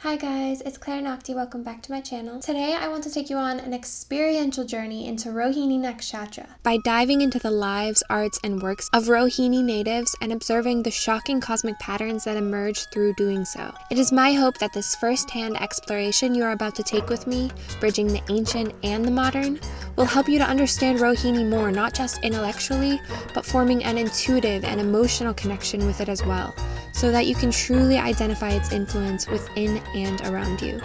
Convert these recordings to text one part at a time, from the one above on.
Hi guys, it's Claire Nocti. Welcome back to my channel. Today I want to take you on an experiential journey into Rohini Nakshatra by diving into the lives, arts, and works of Rohini natives and observing the shocking cosmic patterns that emerge through doing so. It is my hope that this first-hand exploration you are about to take with me, bridging the ancient and the modern, will help you to understand Rohini more, not just intellectually, but forming an intuitive and emotional connection with it as well, so that you can truly identify its influence within and around you.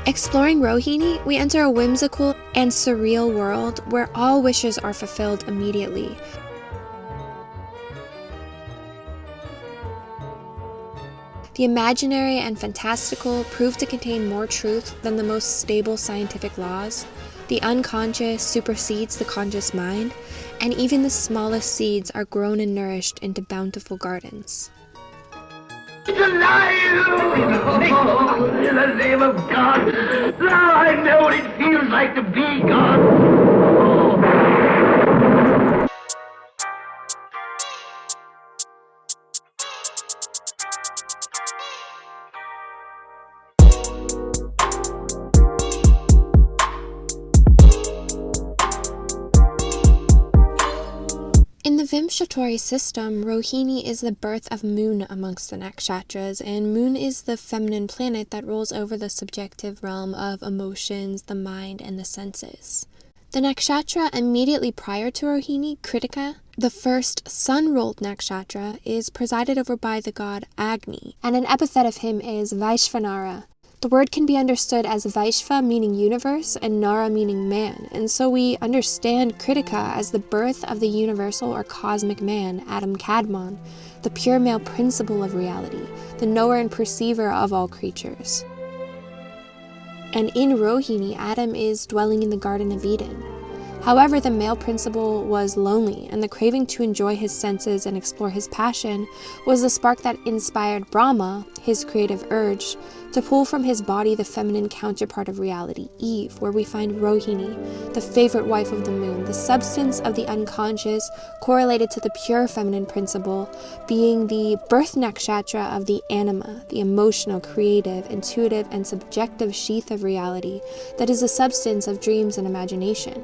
Exploring Rohini, we enter a whimsical and surreal world where all wishes are fulfilled immediately. The imaginary and fantastical prove to contain more truth than the most stable scientific laws. The unconscious supersedes the conscious mind, and even the smallest seeds are grown and nourished into bountiful gardens. It's alive! In the name of God! Now I know what it feels like to be God! In the Vimshatori system, Rohini is the birth of Moon amongst the nakshatras, and Moon is the feminine planet that rules over the subjective realm of emotions, the mind, and the senses. The nakshatra immediately prior to Rohini, Kritika, the first sun-ruled nakshatra, is presided over by the god Agni, and an epithet of him is Vaishvanara. The word can be understood as Vaishva meaning universe and Nara meaning man, and so we understand Kritika as the birth of the universal or cosmic man, Adam Kadmon, the pure male principle of reality, the knower and perceiver of all creatures. And in Rohini, Adam is dwelling in the Garden of Eden. However, the male principle was lonely, and the craving to enjoy his senses and explore his passion was the spark that inspired Brahma, his creative urge, to pull from his body the feminine counterpart of reality, Eve, where we find Rohini, the favorite wife of the moon, the substance of the unconscious correlated to the pure feminine principle, being the birth nakshatra of the anima, the emotional, creative, intuitive, and subjective sheath of reality that is the substance of dreams and imagination.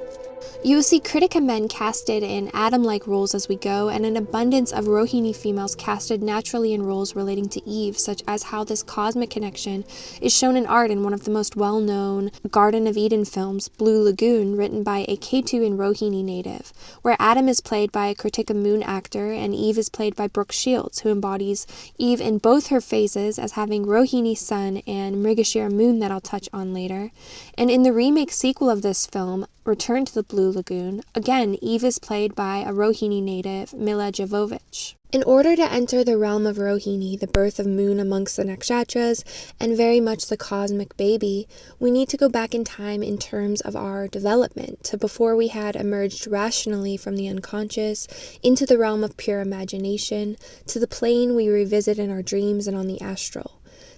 You will see Kritika men casted in Adam-like roles as we go, and an abundance of Rohini females casted naturally in roles relating to Eve, such as how this cosmic connection is shown in art in one of the most well-known Garden of Eden films, Blue Lagoon, written by a Ketu and Rohini native, where Adam is played by a Kritika Moon actor, and Eve is played by Brooke Shields, who embodies Eve in both her phases as having Rohini sun and Mrigashira moon that I'll touch on later. And in the remake sequel of this film, Return to the Blue Lagoon, again, Eve is played by a Rohini native, Mila Jovovich. In order to enter the realm of Rohini, the birth of Moon amongst the nakshatras, and very much the cosmic baby, we need to go back in time in terms of our development to before we had emerged rationally from the unconscious into the realm of pure imagination, to the plane we revisit in our dreams and on the astral.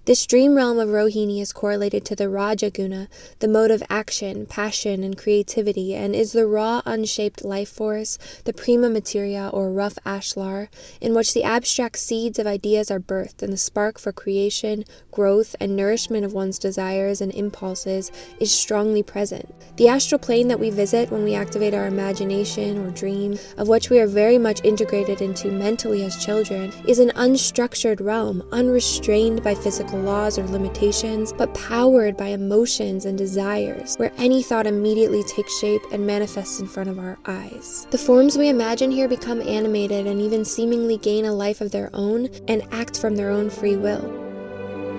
This dream realm of Rohini is correlated to the Rajaguna, the mode of action, passion, and creativity, and is the raw, unshaped life force, the prima materia or rough ashlar, in which the abstract seeds of ideas are birthed, and the spark for creation, growth, and nourishment of one's desires and impulses is strongly present. The astral plane that we visit when we activate our imagination or dream, of which we are very much integrated into mentally as children, is an unstructured realm, unrestrained by physical laws or limitations, but powered by emotions and desires, where any thought immediately takes shape and manifests in front of our eyes. The forms we imagine here become animated and even seemingly gain a life of their own and act from their own free will.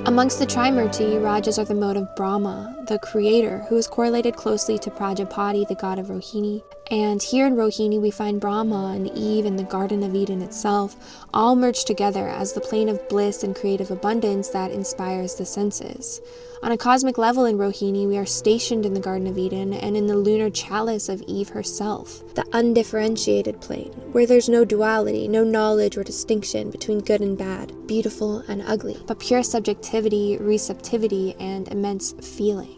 Amongst the Trimurti, Rajas are the mode of Brahma, the creator, who is correlated closely to Prajapati, the god of Rohini. And here in Rohini, we find Brahma and Eve and the Garden of Eden itself all merged together as the plane of bliss and creative abundance that inspires the senses. On a cosmic level in Rohini, we are stationed in the Garden of Eden and in the lunar chalice of Eve herself, the undifferentiated plane, where there's no duality, no knowledge or distinction between good and bad, beautiful and ugly, but pure subjectivity, receptivity, and immense feeling.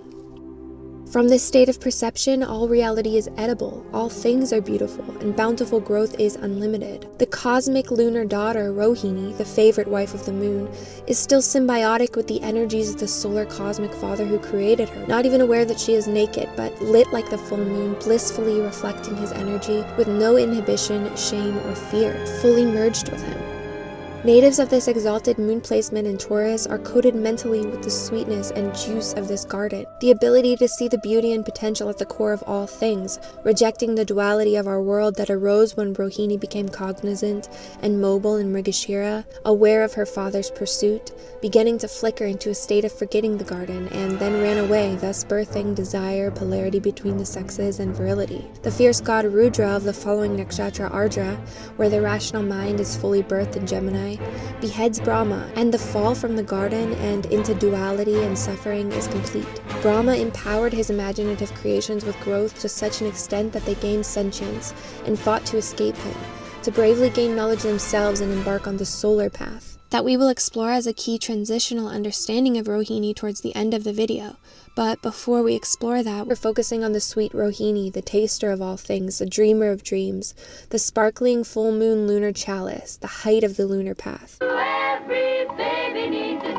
From this state of perception, all reality is edible, all things are beautiful, and bountiful growth is unlimited. The cosmic lunar daughter, Rohini, the favorite wife of the moon, is still symbiotic with the energies of the solar cosmic father who created her, not even aware that she is naked, but lit like the full moon, blissfully reflecting his energy with no inhibition, shame, or fear, fully merged with him. Natives of this exalted moon placement in Taurus are coated mentally with the sweetness and juice of this garden, the ability to see the beauty and potential at the core of all things, rejecting the duality of our world that arose when Rohini became cognizant and mobile in Mrigashira, aware of her father's pursuit, beginning to flicker into a state of forgetting the garden, and then ran away, thus birthing desire, polarity between the sexes, and virility. The fierce god Rudra of the following nakshatra Ardra, where the rational mind is fully birthed in Gemini, beheads Brahma, and the fall from the garden and into duality and suffering is complete. Brahma empowered his imaginative creations with growth to such an extent that they gained sentience and fought to escape him, to bravely gain knowledge themselves and embark on the solar path, that we will explore as a key transitional understanding of Rohini towards the end of the video. But before we explore that, we're focusing on the sweet Rohini, the taster of all things, the dreamer of dreams, the sparkling full moon lunar chalice, the height of the lunar path. Every baby needs a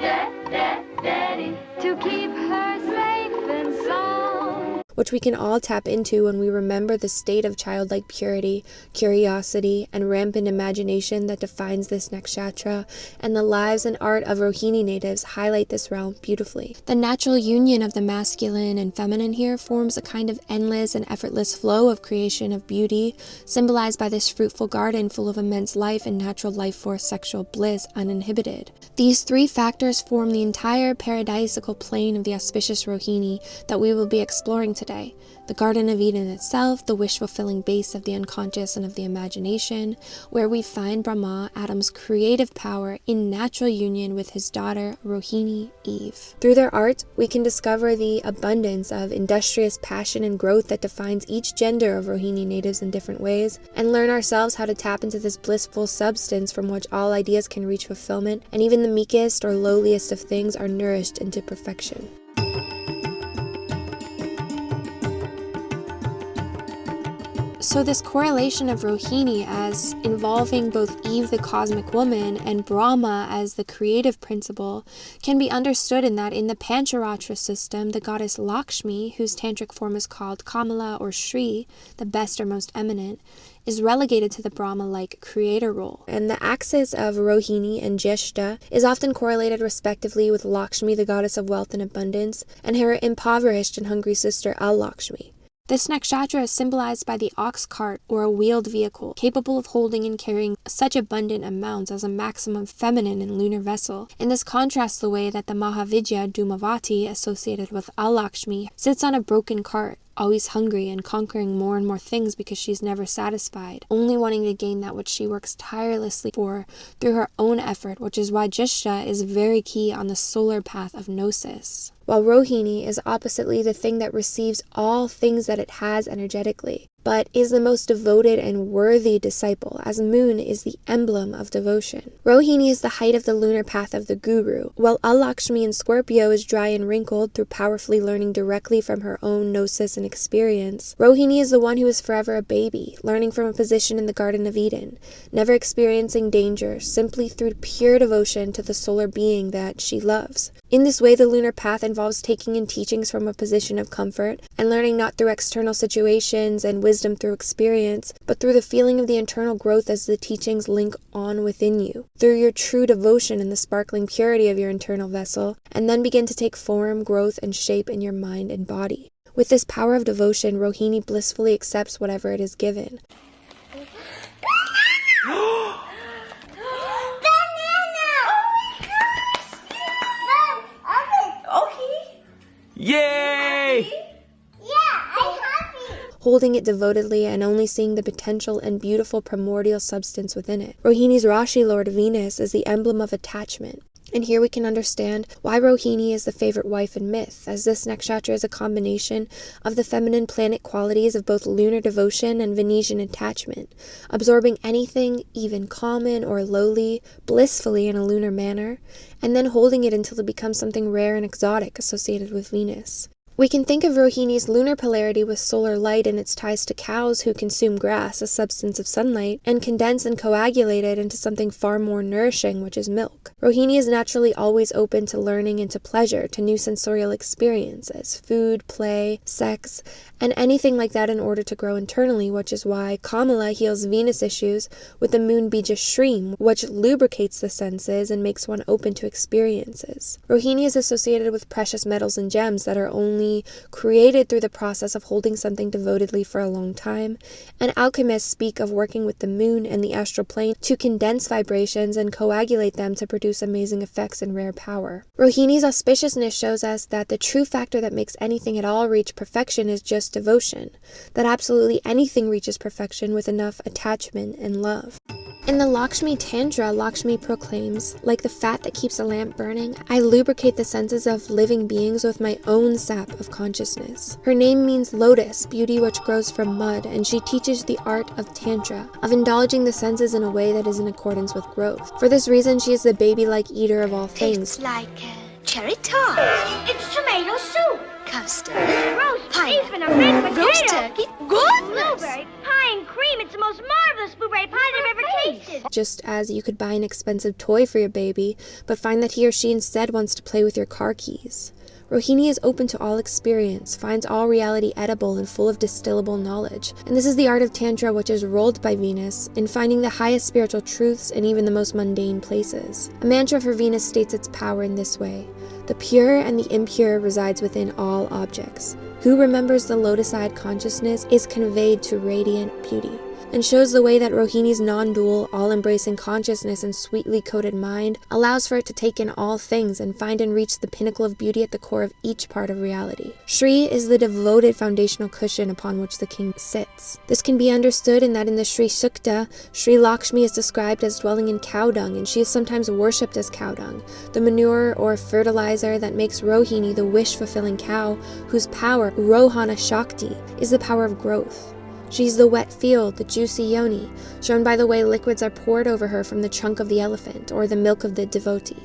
daddy to keep her safe and sound, which we can all tap into when we remember the state of childlike purity, curiosity, and rampant imagination that defines this nakshatra, and the lives and art of Rohini natives highlight this realm beautifully. The natural union of the masculine and feminine here forms a kind of endless and effortless flow of creation of beauty, symbolized by this fruitful garden full of immense life and natural life force sexual bliss uninhibited. These three factors form the entire paradisical plane of the auspicious Rohini that we will be exploring today. The Garden of Eden itself, the wish-fulfilling base of the unconscious and of the imagination, where we find Brahma, Adam's creative power, in natural union with his daughter, Rohini, Eve. Through their art, we can discover the abundance of industrious passion and growth that defines each gender of Rohini natives in different ways, and learn ourselves how to tap into this blissful substance from which all ideas can reach fulfillment, and even the meekest or lowliest of things are nourished into perfection. So this correlation of Rohini as involving both Eve, the cosmic woman, and Brahma as the creative principle can be understood in that in the Pancharatra system, the goddess Lakshmi, whose tantric form is called Kamala or Shri, the best or most eminent, is relegated to the Brahma-like creator role. And the axis of Rohini and Jyeshta is often correlated respectively with Lakshmi, the goddess of wealth and abundance, and her impoverished and hungry sister Al-Lakshmi. This nakshatra is symbolized by the ox cart or a wheeled vehicle, capable of holding and carrying such abundant amounts as a maximum feminine and lunar vessel. And this contrasts the way that the Mahavidya Dhumavati, associated with Al-Lakshmi, sits on a broken cart, always hungry and conquering more and more things because she's never satisfied, only wanting to gain that which she works tirelessly for through her own effort, which is why Jyeshta is very key on the solar path of Gnosis. While Rohini is oppositely the thing that receives all things that it has energetically, but is the most devoted and worthy disciple, as moon is the emblem of devotion. Rohini is the height of the lunar path of the guru, while Al-Lakshmi in Scorpio is dry and wrinkled through powerfully learning directly from her own gnosis and experience. Rohini is the one who is forever a baby, learning from a position in the Garden of Eden, never experiencing danger, simply through pure devotion to the solar being that she loves. In this way, the lunar path involves taking in teachings from a position of comfort and learning not through external situations and wisdom through experience, but through the feeling of the internal growth as the teachings link on within you, through your true devotion and the sparkling purity of your internal vessel, and then begin to take form, growth, and shape in your mind and body. With this power of devotion, Rohini blissfully accepts whatever it is given. Yay! Holding it devotedly and only seeing the potential and beautiful primordial substance within it. Rohini's Rashi Lord Venus is the emblem of attachment. And here we can understand why Rohini is the favorite wife in myth, as this nakshatra is a combination of the feminine planet qualities of both lunar devotion and Venetian attachment, absorbing anything, even common or lowly, blissfully in a lunar manner, and then holding it until it becomes something rare and exotic associated with Venus. We can think of Rohini's lunar polarity with solar light and its ties to cows who consume grass, a substance of sunlight, and condense and coagulate it into something far more nourishing, which is milk. Rohini is naturally always open to learning and to pleasure, to new sensorial experiences, food, play, sex, and anything like that in order to grow internally, which is why Kamala heals Venus issues with the moon bija Shri, which lubricates the senses and makes one open to experiences. Rohini is associated with precious metals and gems that are only created through the process of holding something devotedly for a long time, and alchemists speak of working with the moon and the astral plane to condense vibrations and coagulate them to produce amazing effects and rare power. Rohini's auspiciousness shows us that the true factor that makes anything at all reach perfection is just devotion, that absolutely anything reaches perfection with enough attachment and love. In the Lakshmi Tantra, Lakshmi proclaims, like the fat that keeps a lamp burning, I lubricate the senses of living beings with my own sap of consciousness. Her name means lotus, beauty which grows from mud, and she teaches the art of Tantra, of indulging the senses in a way that is in accordance with growth. For this reason, she is the baby-like eater of all things. It's like cherry tart. It's tomato soup. Custard. Roast Pineapple. beef and a baked potato. Roast turkey. Goodness! Blueberry pie and cream. It's the most marvelous blueberry pie I've ever tasted. Just as you could buy an expensive toy for your baby, but find that he or she instead wants to play with your car keys. Rohini is open to all experience, finds all reality edible and full of distillable knowledge. And this is the art of Tantra, which is ruled by Venus in finding the highest spiritual truths in even the most mundane places. A mantra for Venus states its power in this way: the pure and the impure resides within all objects. Who remembers the lotus-eyed consciousness is conveyed to radiant beauty, and shows the way that Rohini's non-dual, all-embracing consciousness and sweetly coated mind allows for it to take in all things and find and reach the pinnacle of beauty at the core of each part of reality. Shri is the devoted foundational cushion upon which the king sits. This can be understood in that in the Shri Sukta, Shri Lakshmi is described as dwelling in cow dung, and she is sometimes worshipped as cow dung, the manure or fertilizer that makes Rohini the wish-fulfilling cow, whose power, Rohana Shakti, is the power of growth. She's the wet field, the juicy yoni, shown by the way liquids are poured over her from the trunk of the elephant, or the milk of the devotee.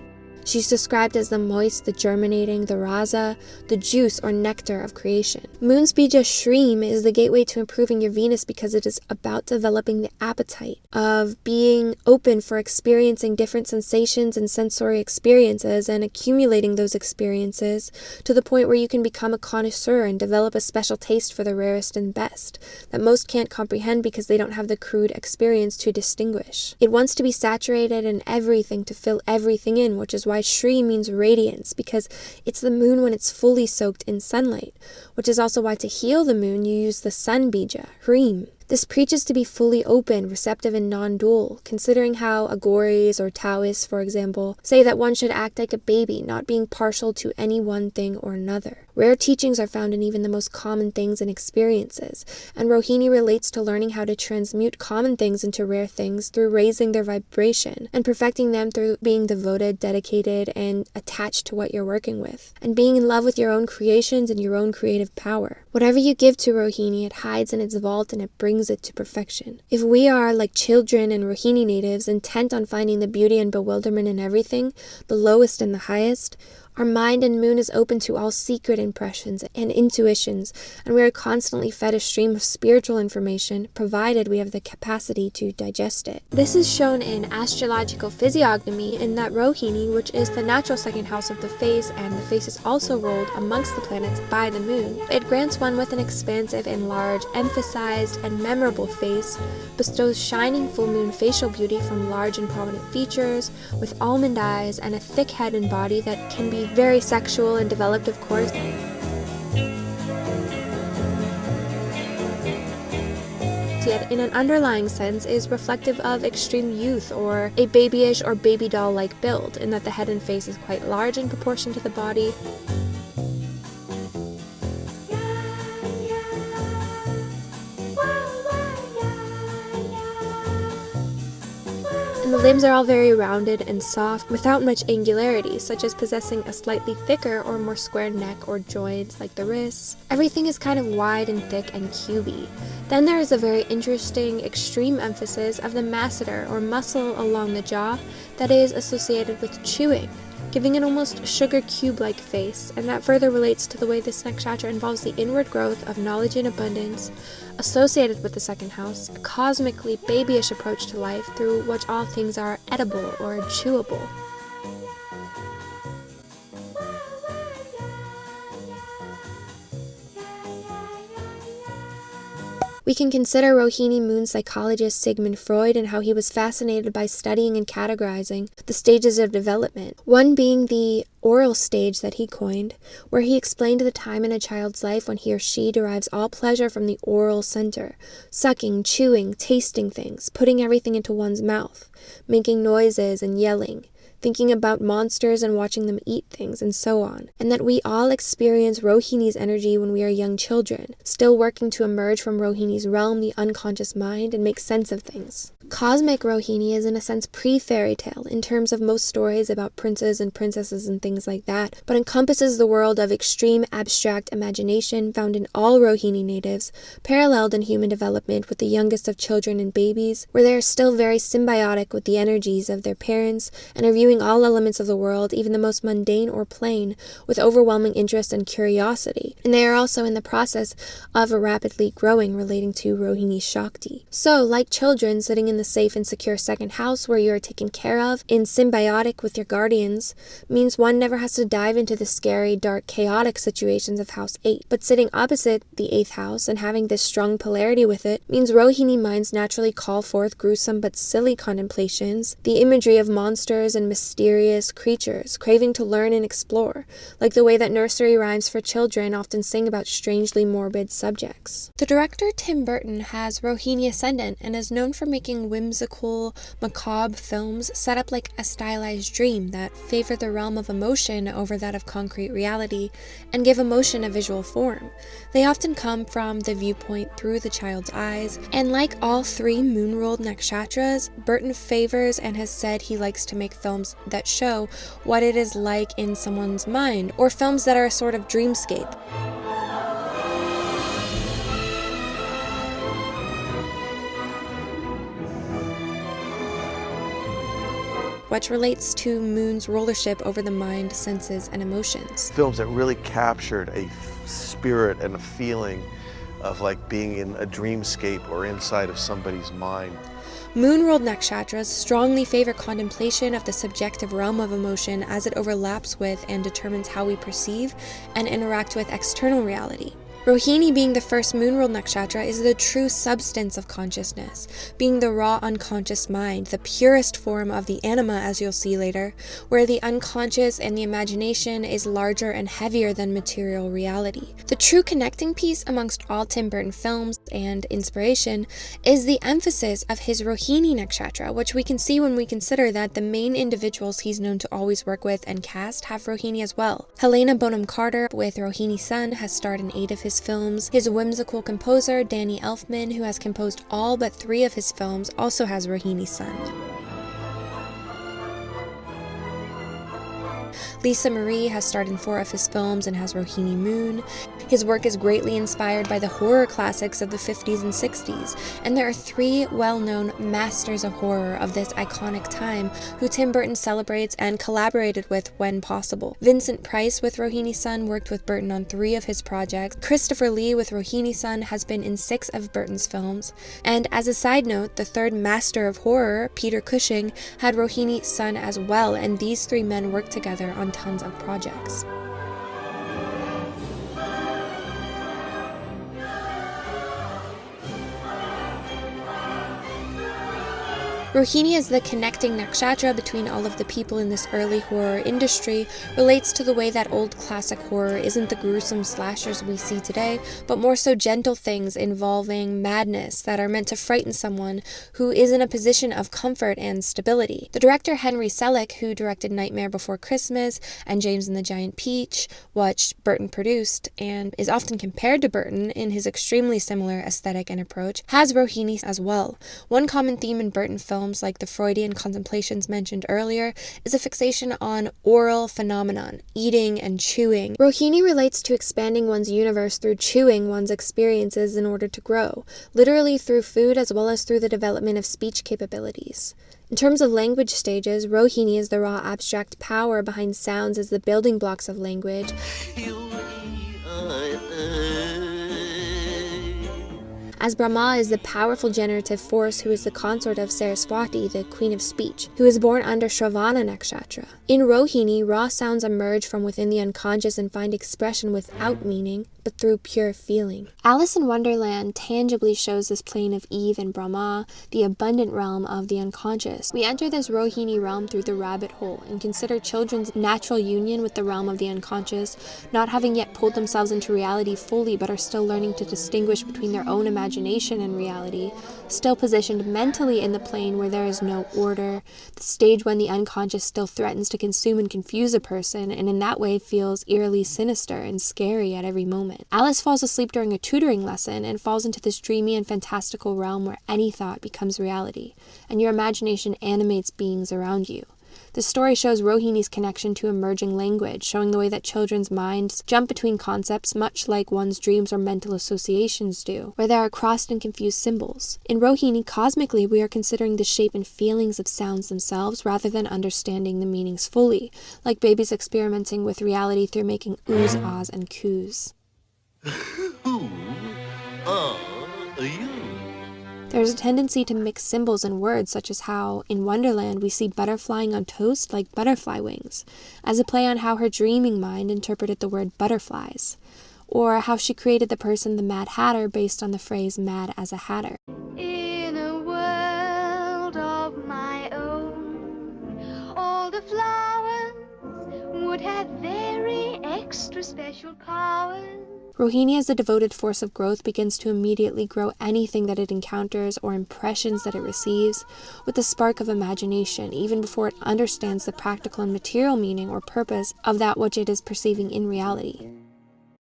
She's described as the moist, the germinating, the rasa, the juice or nectar of creation. Moon's bija Shri is the gateway to improving your Venus because it is about developing the appetite of being open for experiencing different sensations and sensory experiences and accumulating those experiences to the point where you can become a connoisseur and develop a special taste for the rarest and best that most can't comprehend because they don't have the crude experience to distinguish. It wants to be saturated in everything to fill everything in, which is why Shri means radiance, because it's the moon when it's fully soaked in sunlight, which is also why to heal the moon you use the sun bija, Hreem. This preaches to be fully open, receptive, and non-dual, considering how Aghoris or Taoists, for example, say that one should act like a baby, not being partial to any one thing or another. Rare teachings are found in even the most common things and experiences, and Rohini relates to learning how to transmute common things into rare things through raising their vibration, and perfecting them through being devoted, dedicated, and attached to what you're working with, and being in love with your own creations and your own creative power. Whatever you give to Rohini, it hides in its vault and it brings it to perfection. If we are, like children and Rohini natives, intent on finding the beauty and bewilderment in everything, the lowest and the highest, our mind and moon is open to all secret impressions and intuitions, and we are constantly fed a stream of spiritual information, provided we have the capacity to digest it. This is shown in astrological physiognomy in that Rohini, which is the natural second house of the face, and the face is also ruled amongst the planets by the moon. It grants one with an expansive and large, emphasized and memorable face, bestows shining full moon facial beauty from large and prominent features, with almond eyes, and a thick head and body that can be very sexual and developed, of course. Yet in an underlying sense is reflective of extreme youth or a babyish or baby doll-like build, in that the head and face is quite large in proportion to the body. And the limbs are all very rounded and soft, without much angularity, such as possessing a slightly thicker or more square neck or joints like the wrists. Everything is kind of wide and thick and cubey. Then there is a very interesting extreme emphasis of the masseter or muscle along the jaw that is associated with chewing, giving an almost sugar cube-like face, and that further relates to the way this nakshatra involves the inward growth of knowledge and abundance associated with the second house, a cosmically babyish approach to life through which all things are edible or chewable. We can consider Rohini moon psychologist Sigmund Freud and how he was fascinated by studying and categorizing the stages of development, one being the oral stage that he coined, where he explained the time in a child's life when he or she derives all pleasure from the oral center, sucking, chewing, tasting things, putting everything into one's mouth, making noises and yelling, thinking about monsters and watching them eat things, and so on, and that we all experience Rohini's energy when we are young children, still working to emerge from Rohini's realm, the unconscious mind, and make sense of things. Cosmic Rohini is in a sense pre-fairy tale in terms of most stories about princes and princesses and things like that, but encompasses the world of extreme abstract imagination found in all Rohini natives, paralleled in human development with the youngest of children and babies, where they are still very symbiotic with the energies of their parents and are viewing all elements of the world, even the most mundane or plain, with overwhelming interest and curiosity, and they are also in the process of rapidly growing relating to Rohini Shakti. So, like children sitting in the safe and secure second house where you are taken care of, in symbiotic with your guardians, means one never has to dive into the scary, dark, chaotic situations of house 8. But sitting opposite the 8th house and having this strong polarity with it means Rohini minds naturally call forth gruesome but silly contemplations, the imagery of monsters and mysterious creatures, craving to learn and explore, like the way that nursery rhymes for children often sing about strangely morbid subjects. The director Tim Burton has Rohini ascendant and is known for making whimsical, macabre films set up like a stylized dream that favor the realm of emotion over that of concrete reality and give emotion a visual form. They often come from the viewpoint through the child's eyes, and like all 3 moon-ruled nakshatras, Burton favors and has said he likes to make films that show what it is like in someone's mind, or films that are a sort of dreamscape. Which relates to Moon's rulership over the mind, senses, and emotions. Films that really captured a spirit and a feeling of like being in a dreamscape or inside of somebody's mind. Moon-ruled nakshatras strongly favor contemplation of the subjective realm of emotion as it overlaps with and determines how we perceive and interact with external reality. Rohini, being the first moon-ruled nakshatra, is the true substance of consciousness, being the raw unconscious mind, the purest form of the anima, as you'll see later, where the unconscious and the imagination is larger and heavier than material reality. The true connecting piece amongst all Tim Burton films and inspiration is the emphasis of his Rohini nakshatra, which we can see when we consider that the main individuals he's known to always work with and cast have Rohini as well. Helena Bonham Carter with Rohini Sun has starred in 8 of his films. His whimsical composer, Danny Elfman, who has composed all but 3 of his films, also has Rohini Sun. Lisa Marie has starred in 4 of his films and has Rohini Moon. His work is greatly inspired by the horror classics of the 50s and 60s, and there are 3 well-known masters of horror of this iconic time who Tim Burton celebrates and collaborated with when possible. Vincent Price with Rohini Sun worked with Burton on 3 of his projects. Christopher Lee with Rohini Sun has been in 6 of Burton's films. And as a side note, the 3rd master of horror, Peter Cushing, had Rohini Sun as well, and these 3 men worked together on tons of projects. Rohini is the connecting nakshatra between all of the people in this early horror industry, relates to the way that old classic horror isn't the gruesome slashers we see today, but more so gentle things involving madness that are meant to frighten someone who is in a position of comfort and stability. The director Henry Selick, who directed Nightmare Before Christmas and James and the Giant Peach, which Burton produced and is often compared to Burton in his extremely similar aesthetic and approach, has Rohini as well. One common theme in Burton films, like the Freudian contemplations mentioned earlier, is a fixation on oral phenomenon, eating and chewing. Rohini relates to expanding one's universe through chewing one's experiences in order to grow, literally through food as well as through the development of speech capabilities. In terms of language stages, Rohini is the raw abstract power behind sounds as the building blocks of language. As Brahma is the powerful generative force who is the consort of Saraswati, the queen of speech, who is born under Shravana Nakshatra. In Rohini, raw sounds emerge from within the unconscious and find expression without meaning, but through pure feeling. Alice in Wonderland tangibly shows this plane of Eve and Brahma, the abundant realm of the unconscious. We enter this Rohini realm through the rabbit hole and consider children's natural union with the realm of the unconscious, not having yet pulled themselves into reality fully but are still learning to distinguish between their own imagination and reality, still positioned mentally in the plane where there is no order, the stage when the unconscious still threatens to consume and confuse a person, and in that way feels eerily sinister and scary at every moment. Alice falls asleep during a tutoring lesson and falls into this dreamy and fantastical realm where any thought becomes reality, and your imagination animates beings around you. The story shows Rohini's connection to emerging language, showing the way that children's minds jump between concepts much like one's dreams or mental associations do, where there are crossed and confused symbols. In Rohini, cosmically, we are considering the shape and feelings of sounds themselves rather than understanding the meanings fully, like babies experimenting with reality through making oohs, ahs, and coos. Who are you? There's a tendency to mix symbols and words, such as how, in Wonderland, we see butterflying on toast like butterfly wings, as a play on how her dreaming mind interpreted the word butterflies, or how she created the person the Mad Hatter based on the phrase mad as a hatter. In a world of my own, all the flowers would have very extra special powers. Rohini, as a devoted force of growth, begins to immediately grow anything that it encounters or impressions that it receives with a spark of imagination, even before it understands the practical and material meaning or purpose of that which it is perceiving in reality.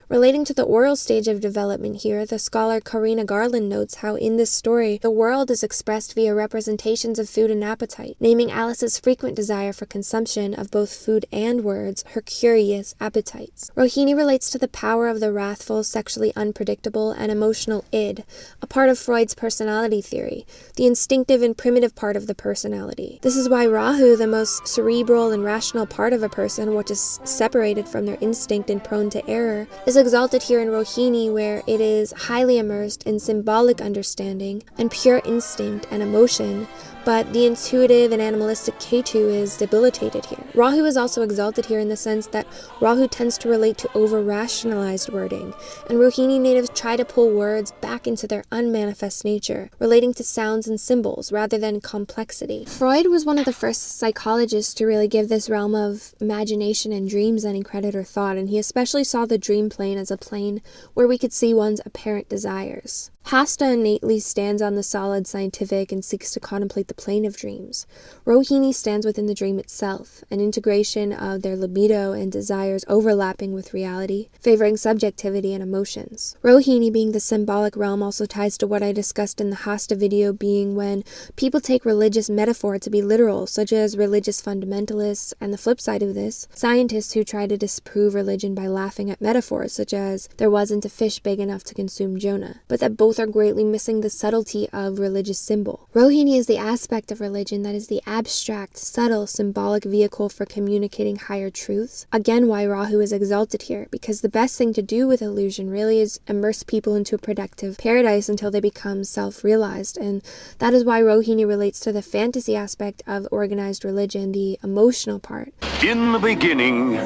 Relating to the oral stage of development here, the scholar Karina Garland notes how in this story, the world is expressed via representations of food and appetite, naming Alice's frequent desire for consumption of both food and words, her curious appetites. Rohini relates to the power of the wrathful, sexually unpredictable, and emotional id, a part of Freud's personality theory, the instinctive and primitive part of the personality. This is why Rahu, the most cerebral and rational part of a person, which is separated from their instinct and prone to error, is exalted here in Rohini, where it is highly immersed in symbolic understanding and pure instinct and emotion, but the intuitive and animalistic Ketu is debilitated here. Rahu is also exalted here in the sense that Rahu tends to relate to over-rationalized wording, and Rohini natives try to pull words back into their unmanifest nature, relating to sounds and symbols rather than complexity. Freud was one of the first psychologists to really give this realm of imagination and dreams any credit or thought, and he especially saw the dream plane as a plane where we could see one's apparent desires. Hasta innately stands on the solid scientific and seeks to contemplate the plane of dreams. Rohini stands within the dream itself, an integration of their libido and desires overlapping with reality, favoring subjectivity and emotions. Rohini, being the symbolic realm, also ties to what I discussed in the Hasta video, being when people take religious metaphor to be literal, such as religious fundamentalists, and the flip side of this, scientists who try to disprove religion by laughing at metaphors, such as there wasn't a fish big enough to consume Jonah, but that both are greatly missing the subtlety of religious symbol. Rohini is the aspect of religion that is the abstract, subtle, symbolic vehicle for communicating higher truths. Again, why Rahu is exalted here, because the best thing to do with illusion really is immerse people into a productive paradise until they become self-realized, and that is why Rohini relates to the fantasy aspect of organized religion, the emotional part. In the beginning,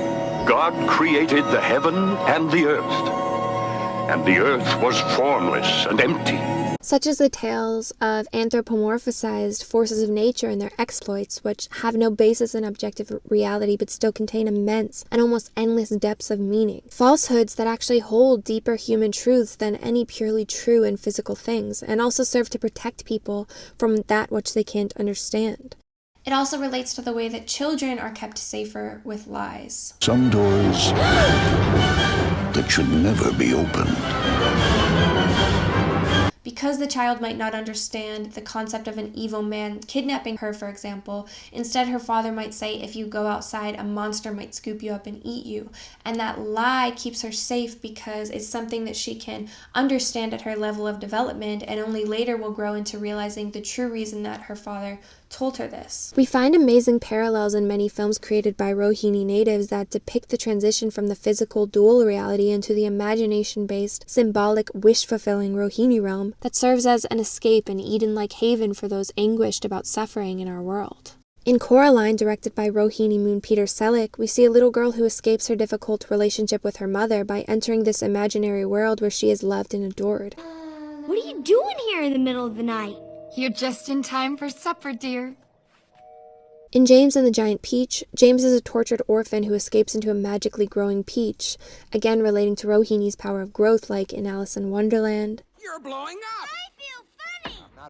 God created the heaven and the earth. And the earth was formless and empty. Such as the tales of anthropomorphized forces of nature and their exploits, which have no basis in objective reality but still contain immense and almost endless depths of meaning. Falsehoods that actually hold deeper human truths than any purely true and physical things, and also serve to protect people from that which they can't understand. It also relates to the way that children are kept safer with lies. Some doors that should never be opened. Because the child might not understand the concept of an evil man kidnapping her, for example, instead her father might say, if you go outside, a monster might scoop you up and eat you. And that lie keeps her safe because it's something that she can understand at her level of development, and only later will grow into realizing the true reason that her father told her this. We find amazing parallels in many films created by Rohini natives that depict the transition from the physical dual reality into the imagination-based, symbolic, wish-fulfilling Rohini realm that serves as an escape and Eden-like haven for those anguished about suffering in our world. In Coraline, directed by Rohini Moon Peter Selleck, we see a little girl who escapes her difficult relationship with her mother by entering this imaginary world where she is loved and adored. What are you doing here in the middle of the night? You're just in time for supper, dear. In James and the Giant Peach, James is a tortured orphan who escapes into a magically growing peach, again relating to Rohini's power of growth like in Alice in Wonderland. You're blowing up!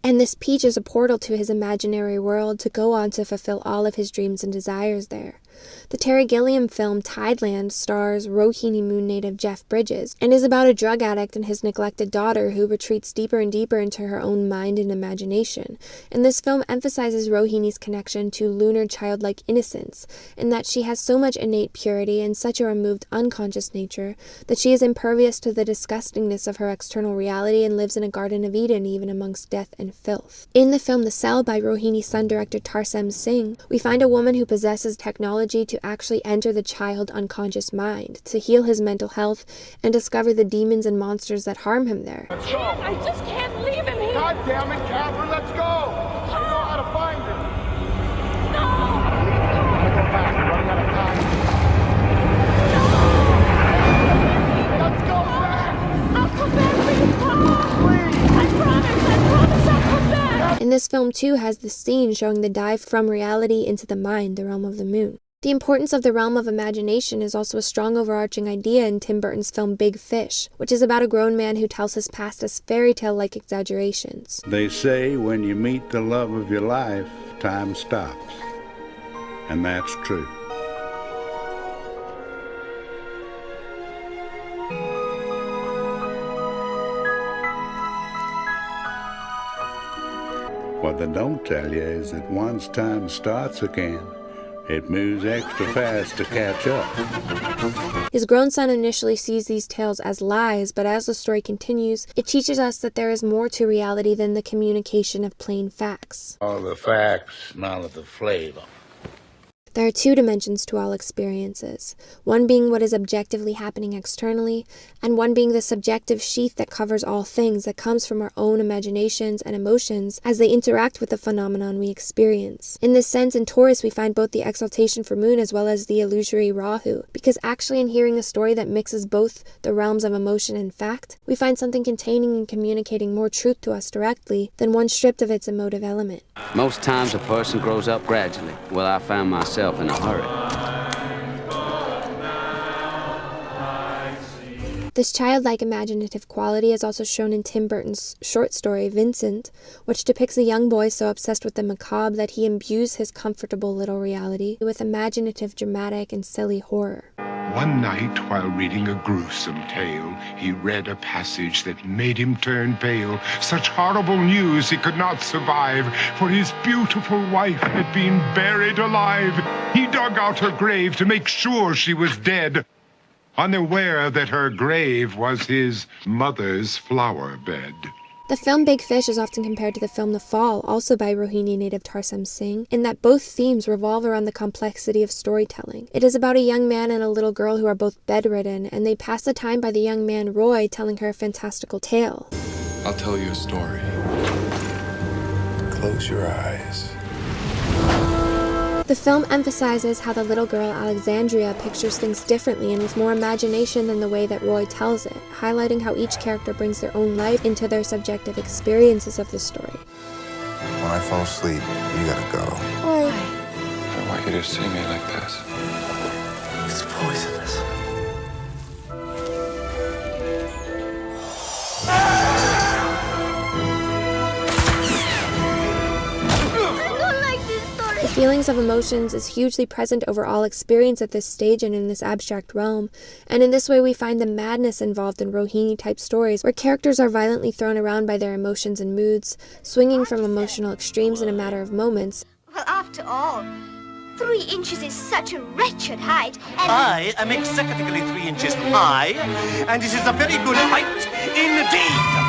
And this peach is a portal to his imaginary world to go on to fulfill all of his dreams and desires there. The Terry Gilliam film Tideland stars Rohini Moon native Jeff Bridges and is about a drug addict and his neglected daughter who retreats deeper and deeper into her own mind and imagination. And this film emphasizes Rohini's connection to lunar childlike innocence, in that she has so much innate purity and such a removed unconscious nature that she is impervious to the disgustingness of her external reality and lives in a Garden of Eden even amongst death and filth. In the film The Cell by Rohini's son director Tarsem Singh, we find a woman who possesses technology to actually enter the child unconscious mind, to heal his mental health and discover the demons and monsters that harm him there. Let's go! I just can't leave him here! God damn it, Catherine, let's go! I know how to find her! No! Gotta go back, we're running out of time. Let's go back! I'll come back for you, Pop! Please! I promise I'll come back! And this film too has the scene showing the dive from reality into the mind, the realm of the moon. The importance of the realm of imagination is also a strong overarching idea in Tim Burton's film Big Fish, which is about a grown man who tells his past as fairy tale-like exaggerations. They say when you meet the love of your life, time stops. And that's true. What they don't tell you is that once time starts again, it moves extra fast to catch up. His grown son initially sees these tales as lies, but as the story continues, it teaches us that there is more to reality than the communication of plain facts. All the facts, none of the flavor. There are two dimensions to all experiences, one being what is objectively happening externally, and one being the subjective sheath that covers all things that comes from our own imaginations and emotions as they interact with the phenomenon we experience. In this sense, in Taurus, we find both the exaltation for Moon as well as the illusory Rahu, because actually in hearing a story that mixes both the realms of emotion and fact, we find something containing and communicating more truth to us directly than one stripped of its emotive element. Most times a person grows up gradually. Well, I found myself in a hurry. This childlike imaginative quality is also shown in Tim Burton's short story Vincent, which depicts a young boy so obsessed with the macabre that he imbues his comfortable little reality with imaginative, dramatic, and silly horror. One night, while reading a gruesome tale, he read a passage that made him turn pale. Such horrible news he could not survive, for his beautiful wife had been buried alive. He dug out her grave to make sure she was dead, unaware that her grave was his mother's flower bed. The film Big Fish is often compared to the film The Fall, also by Rohini native Tarsem Singh, in that both themes revolve around the complexity of storytelling. It is about a young man and a little girl who are both bedridden, and they pass the time by the young man Roy telling her a fantastical tale. I'll tell you a story. Close your eyes. The film emphasizes how the little girl Alexandria pictures things differently and with more imagination than the way that Roy tells it, highlighting how each character brings their own life into their subjective experiences of the story. When I fall asleep, you gotta go. Why? I don't want you to see me like this. It's poisonous. The feelings of emotions is hugely present over all experience at this stage and in this abstract realm, and in this way we find the madness involved in Rohini-type stories where characters are violently thrown around by their emotions and moods, swinging from emotional extremes in a matter of moments. Well, after all, 3 inches is such a wretched height, and I am exactly 3 inches high, and it is a very good height indeed.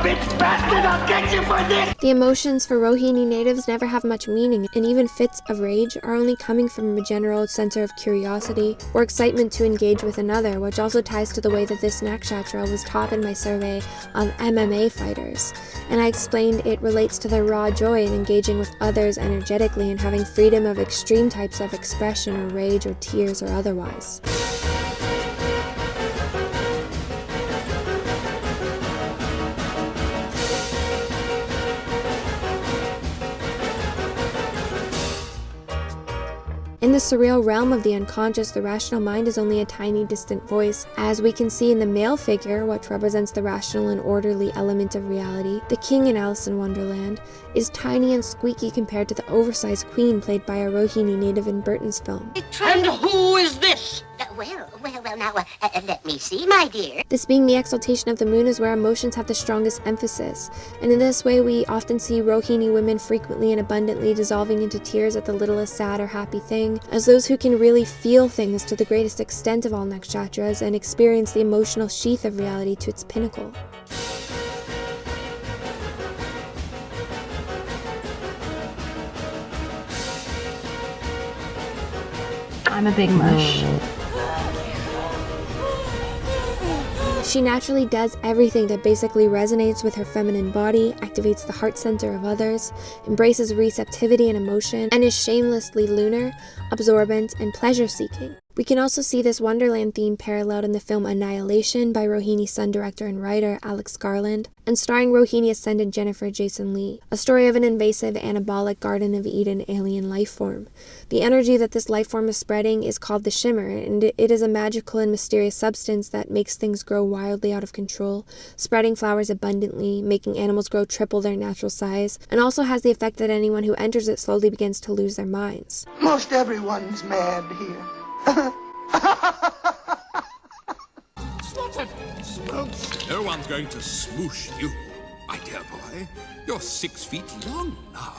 bitch bastard! I'll get you for this! The emotions for Rohini natives never have much meaning, and even fits of rage are only coming from a general sense of curiosity or excitement to engage with another, which also ties to the way that this nakshatra was taught in my survey of MMA fighters. And I explained it relates to their raw joy in engaging with others energetically and having freedom of extreme types of expression or rage or tears or otherwise. In the surreal realm of the unconscious, the rational mind is only a tiny distant voice. As we can see in the male figure, which represents the rational and orderly element of reality, the king in Alice in Wonderland is tiny and squeaky compared to the oversized queen played by a Rohini native in Burton's film. And who is this? Well, now, let me see, my dear. This being the exaltation of the moon is where emotions have the strongest emphasis, and in this way we often see Rohini women frequently and abundantly dissolving into tears at the littlest sad or happy thing, as those who can really feel things to the greatest extent of all nakshatras and experience the emotional sheath of reality to its pinnacle. I'm a big mush. She naturally does everything that basically resonates with her feminine body, activates the heart center of others, embraces receptivity and emotion, and is shamelessly lunar, absorbent, and pleasure-seeking. We can also see this Wonderland theme paralleled in the film Annihilation by Rohini son director and writer Alex Garland, and starring Rohini ascendant Jennifer Jason Leigh, a story of an invasive anabolic Garden of Eden alien life form. The energy that this life form is spreading is called the Shimmer, and it is a magical and mysterious substance that makes things grow wildly out of control, spreading flowers abundantly, making animals grow triple their natural size, and also has the effect that anyone who enters it slowly begins to lose their minds. Most everyone's mad here. Snotted! Smokes! No one's going to smoosh you, my dear boy. You're 6 feet long now.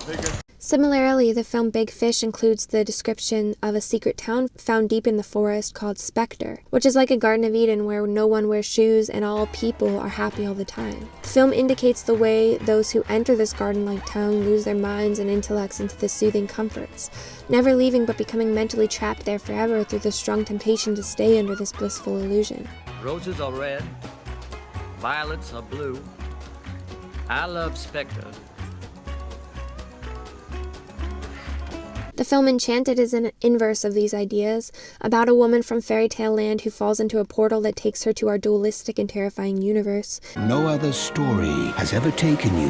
Similarly, the film Big Fish includes the description of a secret town found deep in the forest called Spectre, which is like a Garden of Eden where no one wears shoes and all people are happy all the time. The film indicates the way those who enter this garden-like town lose their minds and intellects into the soothing comforts, never leaving but becoming mentally trapped there forever through the strong temptation to stay under this blissful illusion. Roses are red, violets are blue. I love Spectre. The film Enchanted is an inverse of these ideas, about a woman from fairy tale land who falls into a portal that takes her to our dualistic and terrifying universe. No other story has ever taken you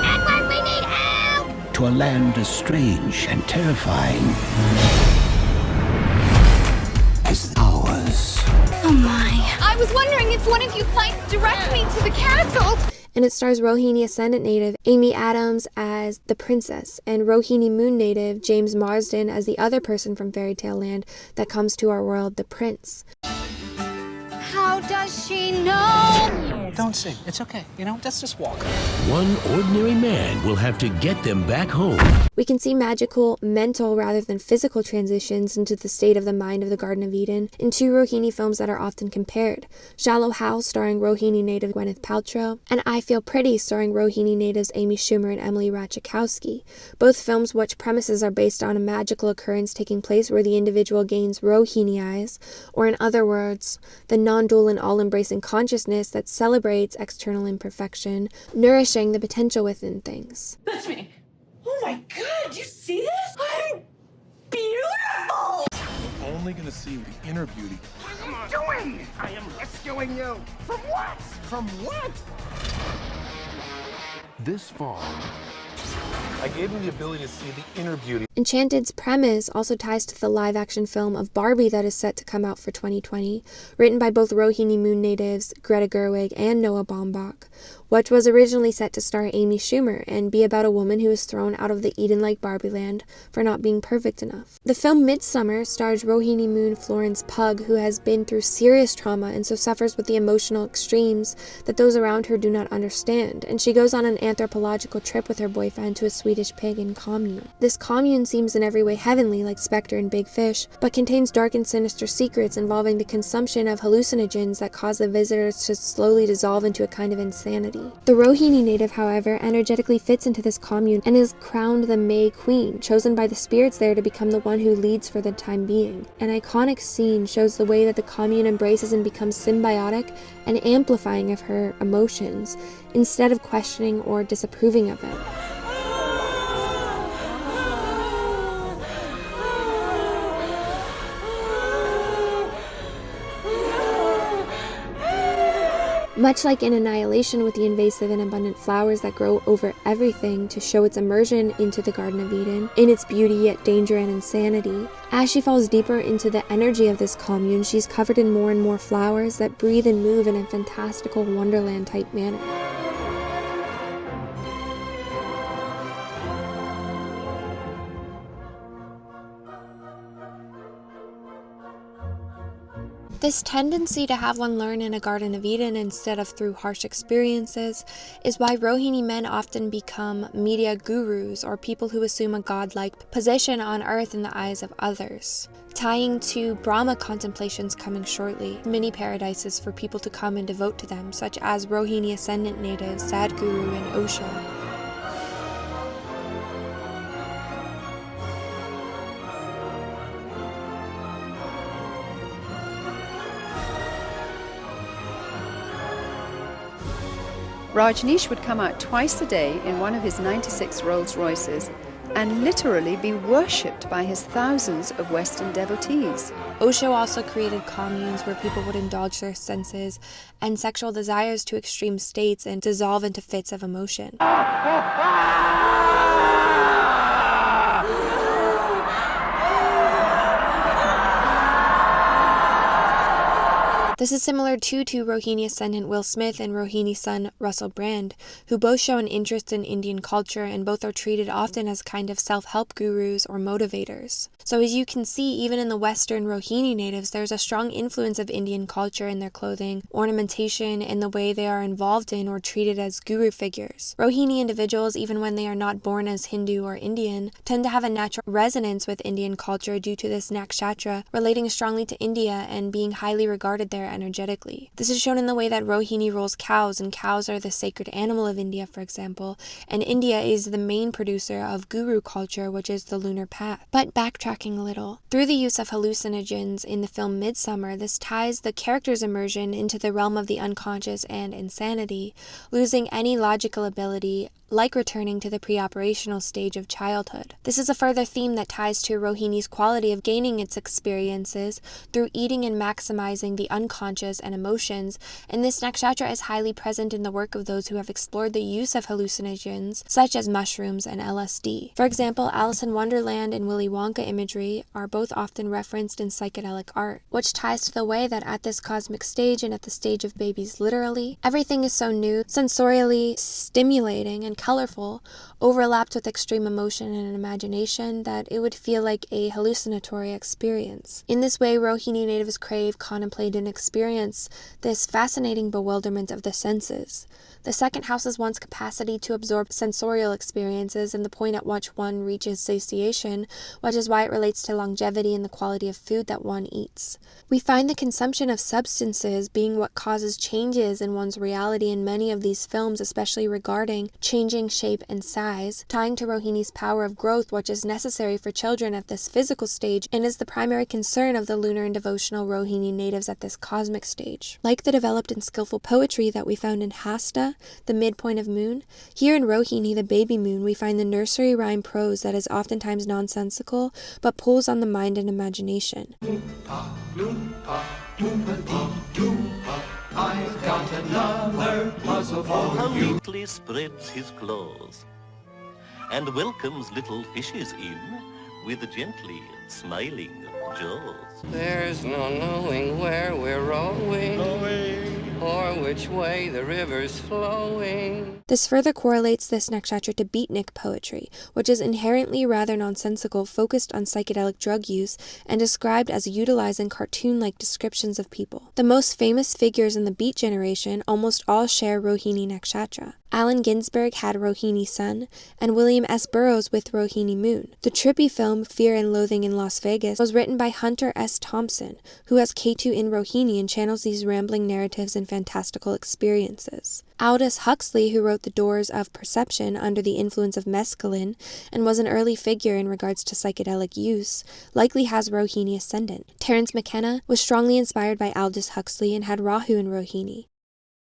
Edward, we need help! to a land as strange and terrifying as ours. Oh my. I was wondering if one of you might direct me to the castle. And it stars Rohini Ascendant native Amy Adams as the princess, and Rohini Moon native James Marsden as the other person from fairy tale land that comes to our world, the prince. How does she know? Don't sing. It's okay. Let's just walk. One ordinary man will have to get them back home. We can see magical, mental rather than physical transitions into the state of the mind of the Garden of Eden in two Rohini films that are often compared. Shallow Hal starring Rohini native Gwyneth Paltrow, and I Feel Pretty starring Rohini natives Amy Schumer and Emily Ratajkowski. Both films which premises are based on a magical occurrence taking place where the individual gains Rohini eyes, or in other words, the non-dual and all-embracing consciousness that celebrates external imperfection, nourishing the potential within things. That's me. Oh my god, you see this? I'm beautiful! You're only gonna see the inner beauty. What are you doing? I am rescuing you. From what? From what? This fall, I gave him the ability to see the inner beauty. Enchanted's premise also ties to the live-action film of Barbie that is set to come out for 2020, written by both Rohini Moon natives Greta Gerwig and Noah Baumbach, which was originally set to star Amy Schumer and be about a woman who is thrown out of the Eden-like Barbie land for not being perfect enough. The film Midsummer stars Rohini Moon Florence Pugh, who has been through serious trauma and so suffers with the emotional extremes that those around her do not understand, and she goes on an anthropological trip with her boyfriend to a Swedish Swedish pig and commune. This commune seems in every way heavenly, like Spectre and Big Fish, but contains dark and sinister secrets involving the consumption of hallucinogens that cause the visitors to slowly dissolve into a kind of insanity. The Rohini native, however, energetically fits into this commune and is crowned the May Queen, chosen by the spirits there to become the one who leads for the time being. An iconic scene shows the way that the commune embraces and becomes symbiotic and amplifying of her emotions, instead of questioning or disapproving of them. Much like in Annihilation, with the invasive and abundant flowers that grow over everything to show its immersion into the Garden of Eden, in its beauty yet danger and insanity, as she falls deeper into the energy of this commune, she's covered in more and more flowers that breathe and move in a fantastical Wonderland-type manner. This tendency to have one learn in a Garden of Eden instead of through harsh experiences is why Rohini men often become media gurus, or people who assume a godlike position on earth in the eyes of others. Tying to Brahma contemplations coming shortly, mini paradises for people to come and devote to them, such as Rohini ascendant natives Sadhguru and Osho. Rajneesh would come out twice a day in one of his 96 Rolls Royces and literally be worshipped by his thousands of Western devotees. Osho also created communes where people would indulge their senses and sexual desires to extreme states and dissolve into fits of emotion. This is similar to Rohini ascendant Will Smith and Rohini son Russell Brand, who both show an interest in Indian culture and both are treated often as kind of self-help gurus or motivators. So as you can see, even in the Western Rohini natives, there's a strong influence of Indian culture in their clothing, ornamentation, and the way they are involved in or treated as guru figures. Rohini individuals, even when they are not born as Hindu or Indian, tend to have a natural resonance with Indian culture due to this nakshatra relating strongly to India and being highly regarded there energetically. This is shown in the way that Rohini rules cows, and cows are the sacred animal of India, for example, and India is the main producer of guru culture, which is the lunar path. But backtracking a little, through the use of hallucinogens in the film Midsummer, this ties the character's immersion into the realm of the unconscious and insanity, losing any logical ability, like returning to the pre-operational stage of childhood. This is a further theme that ties to Rohini's quality of gaining its experiences through eating and maximizing the unconscious and emotions, and this nakshatra is highly present in the work of those who have explored the use of hallucinogens, such as mushrooms and LSD. For example, Alice in Wonderland and Willy Wonka imagery are both often referenced in psychedelic art, which ties to the way that at this cosmic stage and at the stage of babies literally, everything is so new, sensorially stimulating, and colorful, overlapped with extreme emotion and imagination that it would feel like a hallucinatory experience. In this way, Rohini natives crave, contemplate, and experience this fascinating bewilderment of the senses. The second house is one's capacity to absorb sensorial experiences and the point at which one reaches satiation, which is why it relates to longevity and the quality of food that one eats. We find the consumption of substances being what causes changes in one's reality in many of these films, especially regarding changing shape and size, tying to Rohini's power of growth, which is necessary for children at this physical stage and is the primary concern of the lunar and devotional Rohini natives at this cosmic stage. Like the developed and skillful poetry that we found in Hasta, the midpoint of moon, here in Rohini, the baby moon, we find the nursery rhyme prose that is oftentimes nonsensical but pulls on the mind and imagination. I've got another puzzle for How you. neatly spreads his claws and welcomes little fishes in with gently smiling jaws. There's no knowing where we're rowing. or which way the river's flowing. This further correlates this nakshatra to beatnik poetry, which is inherently rather nonsensical, focused on psychedelic drug use, and described as utilizing cartoon-like descriptions of people. The most famous figures in the Beat generation almost all share Rohini nakshatra. Allen Ginsberg had Rohini Sun, and William S. Burroughs with Rohini Moon. The trippy film Fear and Loathing in Las Vegas was written by Hunter S. Thompson, who has Ketu in Rohini and channels these rambling narratives and fantastical experiences. Aldous Huxley, who wrote The Doors of Perception under the influence of mescaline and was an early figure in regards to psychedelic use, likely has Rohini ascendant. Terence McKenna was strongly inspired by Aldous Huxley and had Rahu in Rohini.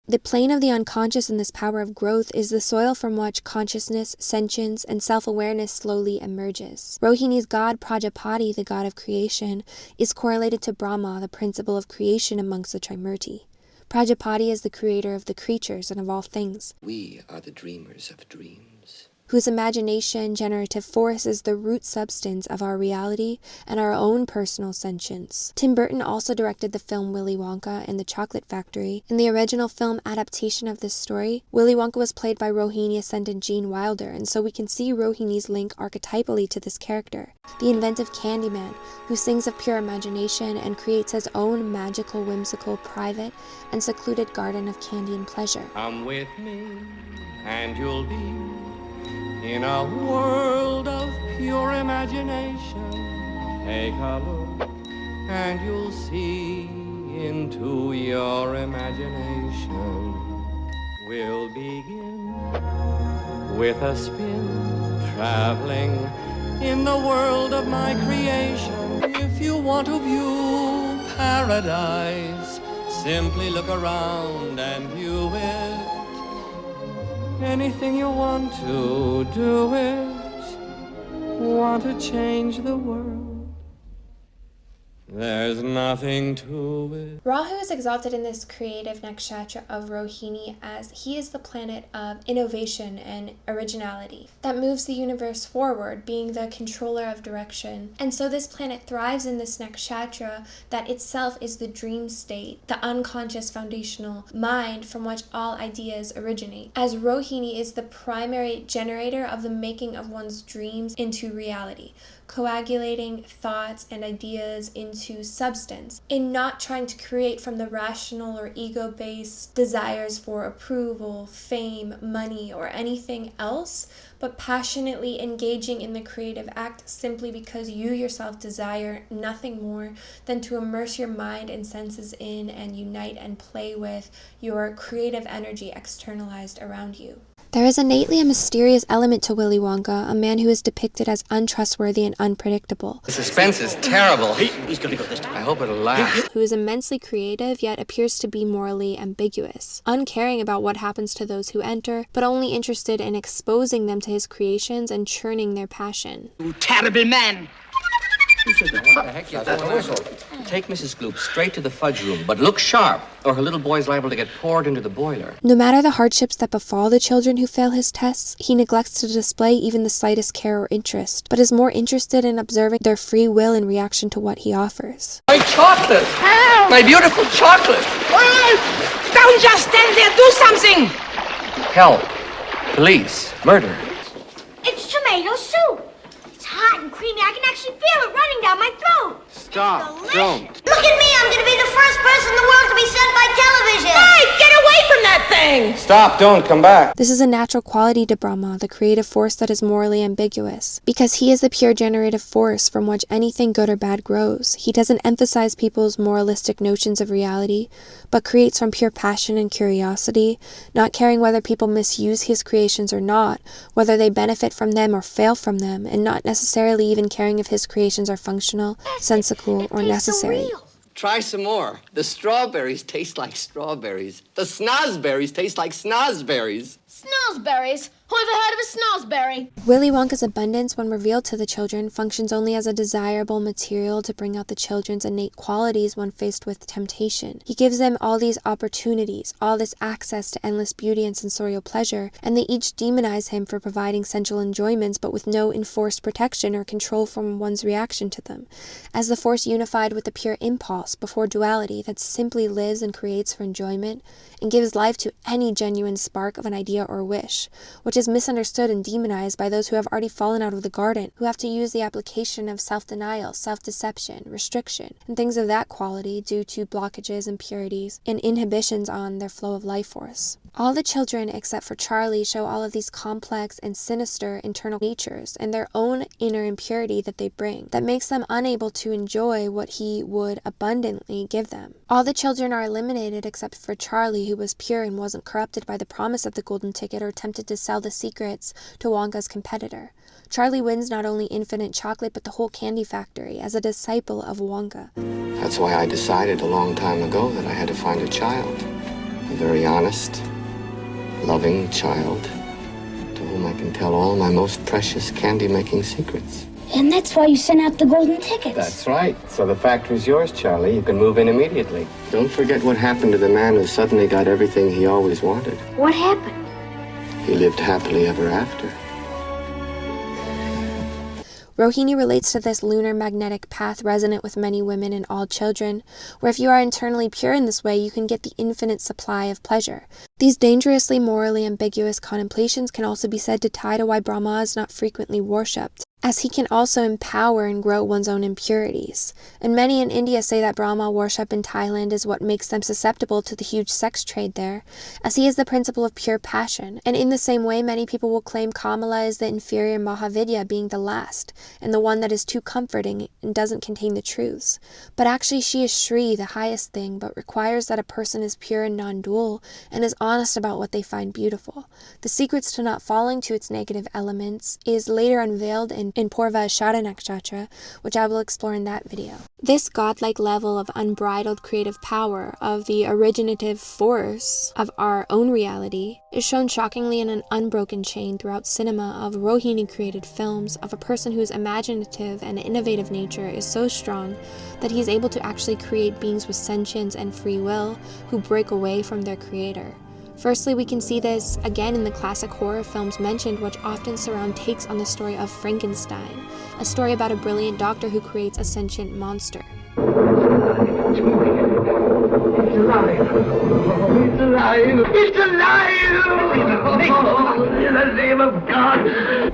The plane of the unconscious in this power of growth is the soil from which consciousness, sentience, and self-awareness slowly emerges. Rohini's god Prajapati, the god of creation, is correlated to Brahma, the principle of creation amongst the Trimurti. Prajapati is the creator of the creatures and of all things. We are the dreamers of dreams. Whose imagination, generative force is the root substance of our reality and our own personal sentience. Tim Burton also directed the film Willy Wonka and the Chocolate Factory. In the original film adaptation of this story, Willy Wonka was played by Rohini ascendant Gene Wilder, and so we can see Rohini's link archetypally to this character, the inventive Candyman, who sings of pure imagination and creates his own magical, whimsical, private, and secluded garden of candy and pleasure. Come with me, and you'll be in a world of pure imagination. Take a look and you'll see into your imagination. We'll begin with a spin, traveling in the world of my creation. If you want to view paradise, simply look around and view it. Anything you want to do it, want to change the world, there's nothing to it. Rahu is exalted in this creative nakshatra of Rohini as he is the planet of innovation and originality that moves the universe forward, being the controller of direction. And so this planet thrives in this nakshatra that itself is the dream state, the unconscious foundational mind from which all ideas originate, as Rohini is the primary generator of the making of one's dreams into reality, coagulating thoughts and ideas into substance, in not trying to create from the rational or ego-based desires for approval, fame, money, or anything else, but passionately engaging in the creative act simply because you yourself desire nothing more than to immerse your mind and senses in and unite and play with your creative energy externalized around you. There is innately a mysterious element to Willy Wonka, a man who is depicted as untrustworthy and unpredictable. The suspense is terrible. He's gonna go this time. I hope it'll last. Who is immensely creative, yet appears to be morally ambiguous, uncaring about what happens to those who enter, but only interested in exposing them to his creations and churning their passion. You terrible man! What the heck is that whistle? Take Mrs. Gloop straight to the fudge room, but look sharp, or her little boy's liable to get poured into the boiler. No matter the hardships that befall the children who fail his tests, he neglects to display even the slightest care or interest, but is more interested in observing their free will in reaction to what he offers. My chocolate! My beautiful chocolate! Don't just stand there, do something! Help! Police! Murder! It's tomato soup. It's hot and creamy. I can actually feel it running down my throat. Stop! Don't! Look at me. I'm going to be the first person in the world to be sent by television. Hey, get away from that thing! Stop! Don't! Come back! This is a natural quality to Brahma, the creative force that is morally ambiguous. Because he is the pure generative force from which anything good or bad grows, he doesn't emphasize people's moralistic notions of reality, but creates from pure passion and curiosity, not caring whether people misuse his creations or not, whether they benefit from them or fail from them, and not necessarily even caring if his creations are functional, sensical, or necessary. Try some more. The strawberries taste like strawberries. The snozberries taste like snozberries. Snozberries? Who ever heard of a snozberry? Willy Wonka's abundance, when revealed to the children, functions only as a desirable material to bring out the children's innate qualities when faced with temptation. He gives them all these opportunities, all this access to endless beauty and sensorial pleasure, and they each demonize him for providing sensual enjoyments but with no enforced protection or control from one's reaction to them, as the force unified with the pure impulse before duality that simply lives and creates for enjoyment and gives life to any genuine spark of an idea or wish, which is misunderstood and demonized by those who have already fallen out of the garden, who have to use the application of self-denial, self-deception, restriction, and things of that quality due to blockages, impurities, and inhibitions on their flow of life force. All the children, except for Charlie, show all of these complex and sinister internal natures and their own inner impurity that they bring, that makes them unable to enjoy what he would abundantly give them. All the children are eliminated except for Charlie, who was pure and wasn't corrupted by the promise of the golden ticket or tempted to sell the secrets to Wonka's competitor. Charlie wins not only infinite chocolate but the whole candy factory as a disciple of Wonka. That's why I decided a long time ago that I had to find a child. A very honest, loving child to whom I can tell all my most precious candy-making secrets. And that's why you sent out the golden tickets. That's right. So the factory's yours, Charlie. You can move in immediately. Don't forget what happened to the man who suddenly got everything he always wanted. What happened? He lived happily ever after. Rohini relates to this lunar magnetic path resonant with many women and all children, where if you are internally pure in this way, you can get the infinite supply of pleasure. These dangerously morally ambiguous contemplations can also be said to tie to why Brahma is not frequently worshipped, as he can also empower and grow one's own impurities. And many in India say that Brahma worship in Thailand is what makes them susceptible to the huge sex trade there, as he is the principle of pure passion. And in the same way, many people will claim Kamala is the inferior Mahavidya, being the last, and the one that is too comforting and doesn't contain the truths. But actually she is Shri, the highest thing, but requires that a person is pure and non-dual, and is honest about what they find beautiful. The secrets to not falling to its negative elements is later unveiled in Purva Ashada Nakshatra, which I will explore in that video. This godlike level of unbridled creative power, of the originative force of our own reality, is shown shockingly in an unbroken chain throughout cinema of Rohini-created films of a person whose imaginative and innovative nature is so strong that he is able to actually create beings with sentience and free will who break away from their creator. Firstly, we can see this again in the classic horror films mentioned, which often surround takes on the story of Frankenstein, a story about a brilliant doctor who creates a sentient monster. It's alive! It's alive! It's alive! In the name of God!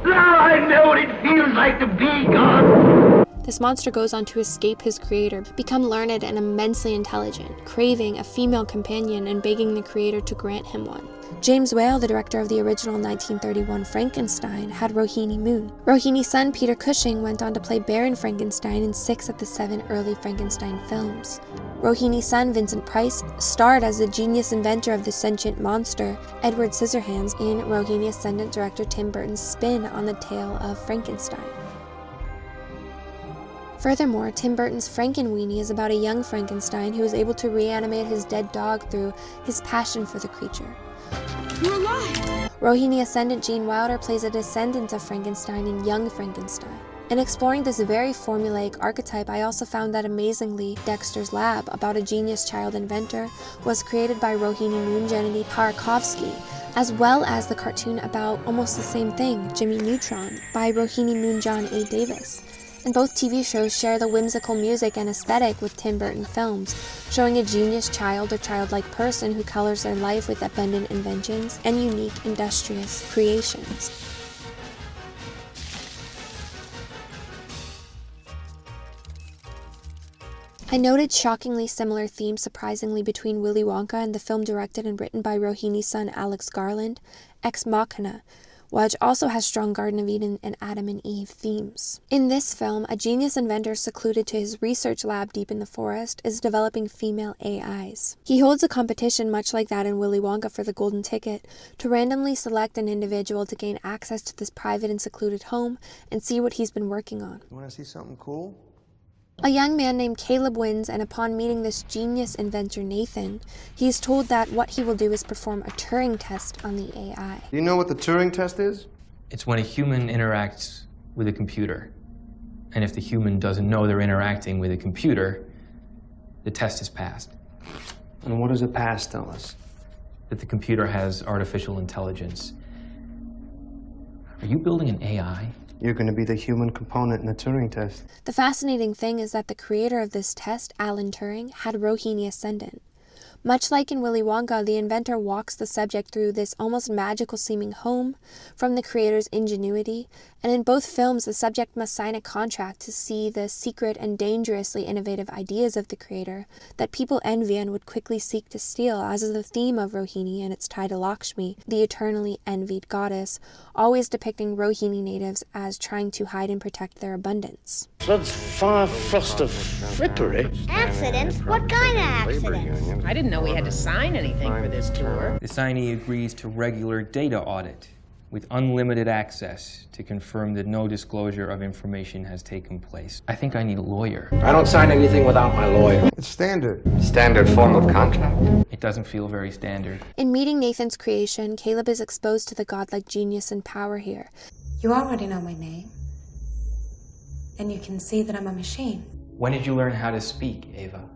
Now I know what it feels like to be God! This monster goes on to escape his creator, become learned and immensely intelligent, craving a female companion and begging the creator to grant him one. James Whale, the director of the original 1931 Frankenstein, had Rohini Moon. Rohini's son, Peter Cushing, went on to play Baron Frankenstein in 6 of the 7 early Frankenstein films. Rohini's son, Vincent Price, starred as the genius inventor of the sentient monster, Edward Scissorhands, in Rohini Ascendant director Tim Burton's spin on the tale of Frankenstein. Furthermore, Tim Burton's Frankenweenie is about a young Frankenstein who is able to reanimate his dead dog through his passion for the creature. You're alive! Rohini Ascendant Gene Wilder plays a descendant of Frankenstein in Young Frankenstein. In exploring this very formulaic archetype, I also found that amazingly, Dexter's Lab, about a genius child inventor, was created by Rohini Moon Gennady Parakovsky, as well as the cartoon about almost the same thing, Jimmy Neutron, by Rohini Moon John A. Davis. And both TV shows share the whimsical music and aesthetic with Tim Burton films, showing a genius child or childlike person who colors their life with abundant inventions and unique, industrious creations. I noted shockingly similar themes surprisingly between Willy Wonka and the film directed and written by Rohini's son Alex Garland, Ex Machina, which also has strong Garden of Eden and Adam and Eve themes. In this film, a genius inventor secluded to his research lab deep in the forest is developing female AIs. He holds a competition much like that in Willy Wonka for the golden ticket to randomly select an individual to gain access to this private and secluded home and see what he's been working on. You want to see something cool? A young man named Caleb wins, and upon meeting this genius inventor Nathan, he is told that what he will do is perform a Turing test on the AI. Do you know what the Turing test is? It's when a human interacts with a computer. And if the human doesn't know they're interacting with a computer, the test is passed. And what does a pass tell us? That the computer has artificial intelligence. Are you building an AI? You're going to be the human component in the Turing test. The fascinating thing is that the creator of this test, Alan Turing, had Rohini ascendant. Much like in Willy Wonka, the inventor walks the subject through this almost magical-seeming home from the creator's ingenuity, and in both films the subject must sign a contract to see the secret and dangerously innovative ideas of the creator that people envy and would quickly seek to steal, as is the theme of Rohini and its tie to Lakshmi, the eternally envied goddess, always depicting Rohini natives as trying to hide and protect their abundance. That's far frost of frippery. Accidents? What kind of accidents? I didn't know we had to sign anything for this tour. The signee agrees to regular data audit with unlimited access to confirm that no disclosure of information has taken place. I think I need a lawyer. I don't sign anything without my lawyer. It's standard. Standard form of contract. It doesn't feel very standard. In meeting Nathan's creation, Caleb is exposed to the godlike genius and power here. You already know my name. And you can see that I'm a machine. When did you learn how to speak, Ava?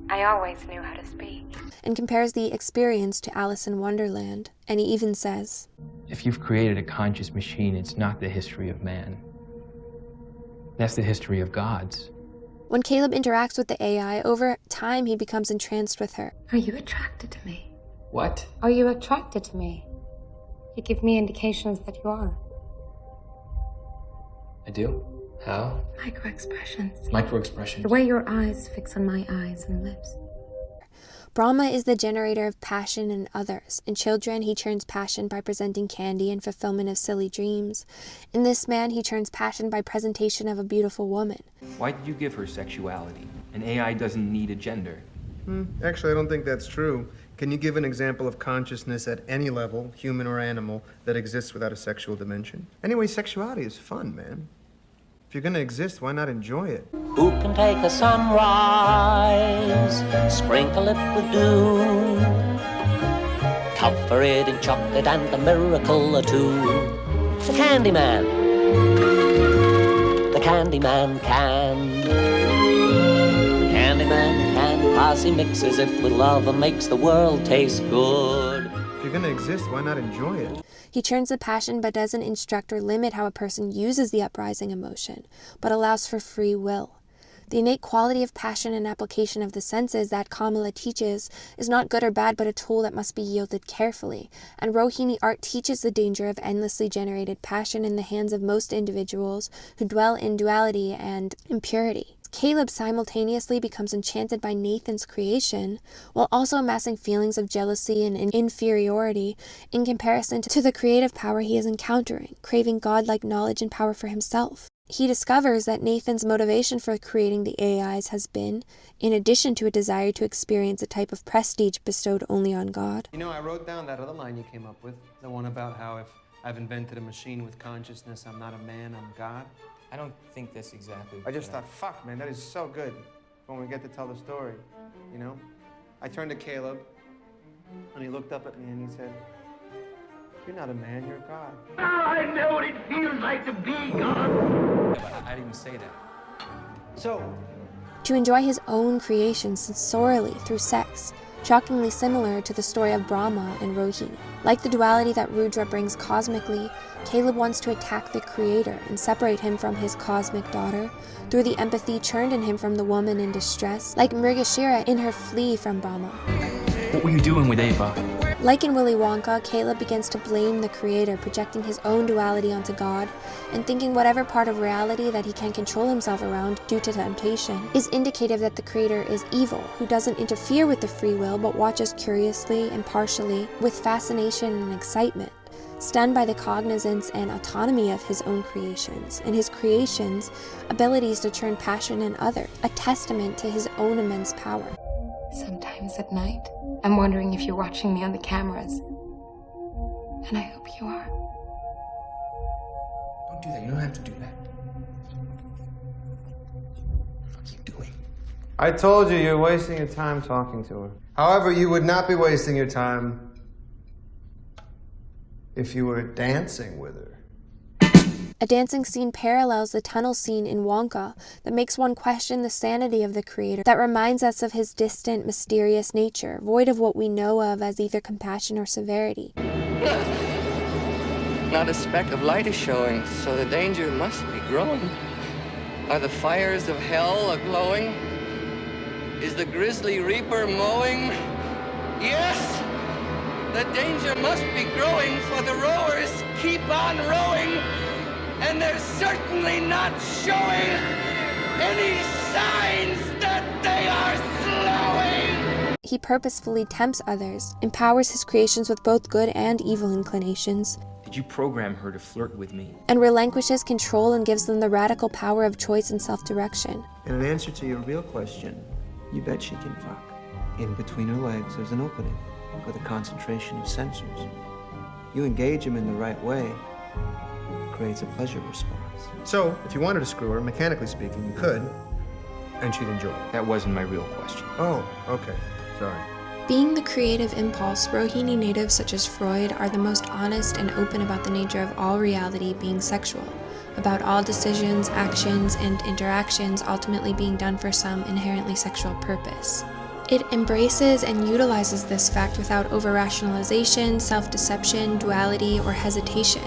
I always knew how to speak. And compares the experience to Alice in Wonderland, and he even says, If you've created a conscious machine, it's not the history of man. That's the history of gods. When Caleb interacts with the AI, over time he becomes entranced with her. Are you attracted to me? What? Are you attracted to me? You give me indications that you are. I do? How? Micro-expressions. Micro-expressions. The way your eyes fix on my eyes and lips. Brahma is the generator of passion in others. In children, he churns passion by presenting candy and fulfillment of silly dreams. In this man, he churns passion by presentation of a beautiful woman. Why did you give her sexuality? An AI doesn't need a gender. Actually, I don't think that's true. Can you give an example of consciousness at any level, human or animal, that exists without a sexual dimension? Anyway, sexuality is fun, man. If you're gonna exist, why not enjoy it? Who can take a sunrise, sprinkle it with dew, cover it in chocolate and a miracle or two? The Candyman. The Candyman can. Candyman can, 'cause he mixes it with love and makes the world taste good. If you're gonna exist, why not enjoy it? He churns the passion but doesn't instruct or limit how a person uses the uprising emotion, but allows for free will. The innate quality of passion and application of the senses that Kamala teaches is not good or bad, but a tool that must be wielded carefully, and Rohini art teaches the danger of endlessly generated passion in the hands of most individuals who dwell in duality and impurity. Caleb simultaneously becomes enchanted by Nathan's creation, while also amassing feelings of jealousy and inferiority in comparison to the creative power he is encountering, craving godlike knowledge and power for himself. He discovers that Nathan's motivation for creating the AIs has been, in addition to a desire to experience a type of prestige bestowed only on God. You know, I wrote down that other line you came up with, the one about how if I've invented a machine with consciousness, I'm not a man, I'm God. I don't think that's exactly... I just thought, fuck, man, that is so good when we get to tell the story, you know? I turned to Caleb, and he looked up at me and he said, "You're not a man, you're God." Now I know what it feels like to be God. I didn't say that. So, to enjoy his own creation sensorially through sex, shockingly similar to the story of Brahma and Rohini. Like the duality that Rudra brings cosmically, Caleb wants to attack the creator and separate him from his cosmic daughter through the empathy churned in him from the woman in distress, like Mrigashira in her flee from Brahma. What were you doing with Ava? Like in Willy Wonka, Caleb begins to blame the creator, projecting his own duality onto God, and thinking whatever part of reality that he can control himself around due to temptation is indicative that the creator is evil, who doesn't interfere with the free will but watches curiously and partially, with fascination and excitement, stunned by the cognizance and autonomy of his own creations, and his creations' abilities to churn passion in others, a testament to his own immense power. Sometimes at night, I'm wondering if you're watching me on the cameras. And I hope you are. Don't do that. You don't have to do that. I told you you're wasting your time talking to her. However, you would not be wasting your time if you were dancing with her. A dancing scene parallels the tunnel scene in Wonka that makes one question the sanity of the creator, that reminds us of his distant, mysterious nature, void of what we know of as either compassion or severity. Not a speck of light is showing, so the danger must be growing. Are the fires of hell a-glowing? Is the grisly reaper mowing? Yes! The danger must be growing, for the rowers keep on rowing, and they're certainly not showing any signs that they are slowing! He purposefully tempts others, empowers his creations with both good and evil inclinations, Did you program her to flirt with me? and relinquishes control and gives them the radical power of choice and self-direction. And in answer to your real question, you bet she can fuck. In between her legs, there's an opening with a concentration of sensors. You engage them in the right way, it creates a pleasure response. So, if you wanted to screw her, mechanically speaking, you could, and she'd enjoy it. That wasn't my real question. Oh, okay. Sorry. Being the creative impulse, Rohini natives such as Freud are the most honest and open about the nature of all reality being sexual, about all decisions, actions, and interactions ultimately being done for some inherently sexual purpose. It embraces and utilizes this fact without over-rationalization, self-deception, duality, or hesitation.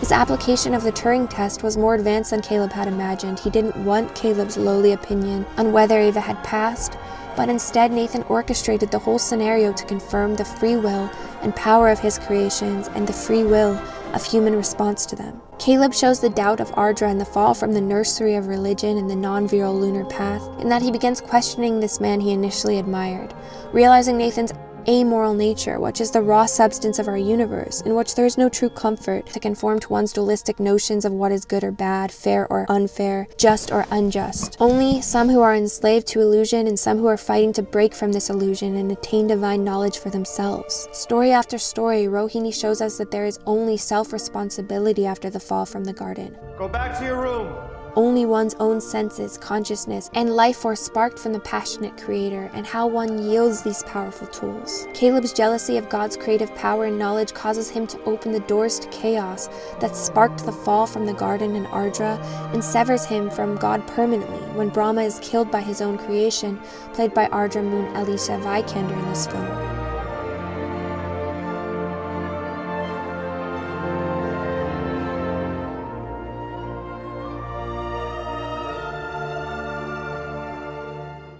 His application of the Turing test was more advanced than Caleb had imagined. He didn't want Caleb's lowly opinion on whether Ava had passed, but instead Nathan orchestrated the whole scenario to confirm the free will and power of his creations and the free will of human response to them. Caleb shows the doubt of Ardra and the fall from the nursery of religion and the non-virile lunar path, in that he begins questioning this man he initially admired, realizing Nathan's amoral nature, which is the raw substance of our universe, in which there is no true comfort to conform to one's dualistic notions of what is good or bad, fair or unfair, just or unjust. Only some who are enslaved to illusion and some who are fighting to break from this illusion and attain divine knowledge for themselves. Story after story, Rohini shows us that there is only self-responsibility after the fall from the garden. Go back to your room. Only one's own senses, consciousness, and life force sparked from the passionate creator, and how one yields these powerful tools. Caleb's jealousy of God's creative power and knowledge causes him to open the doors to chaos that sparked the fall from the garden in Ardra, and severs him from God permanently when Brahma is killed by his own creation, played by Ardra Moon Alicia Vikander in this film.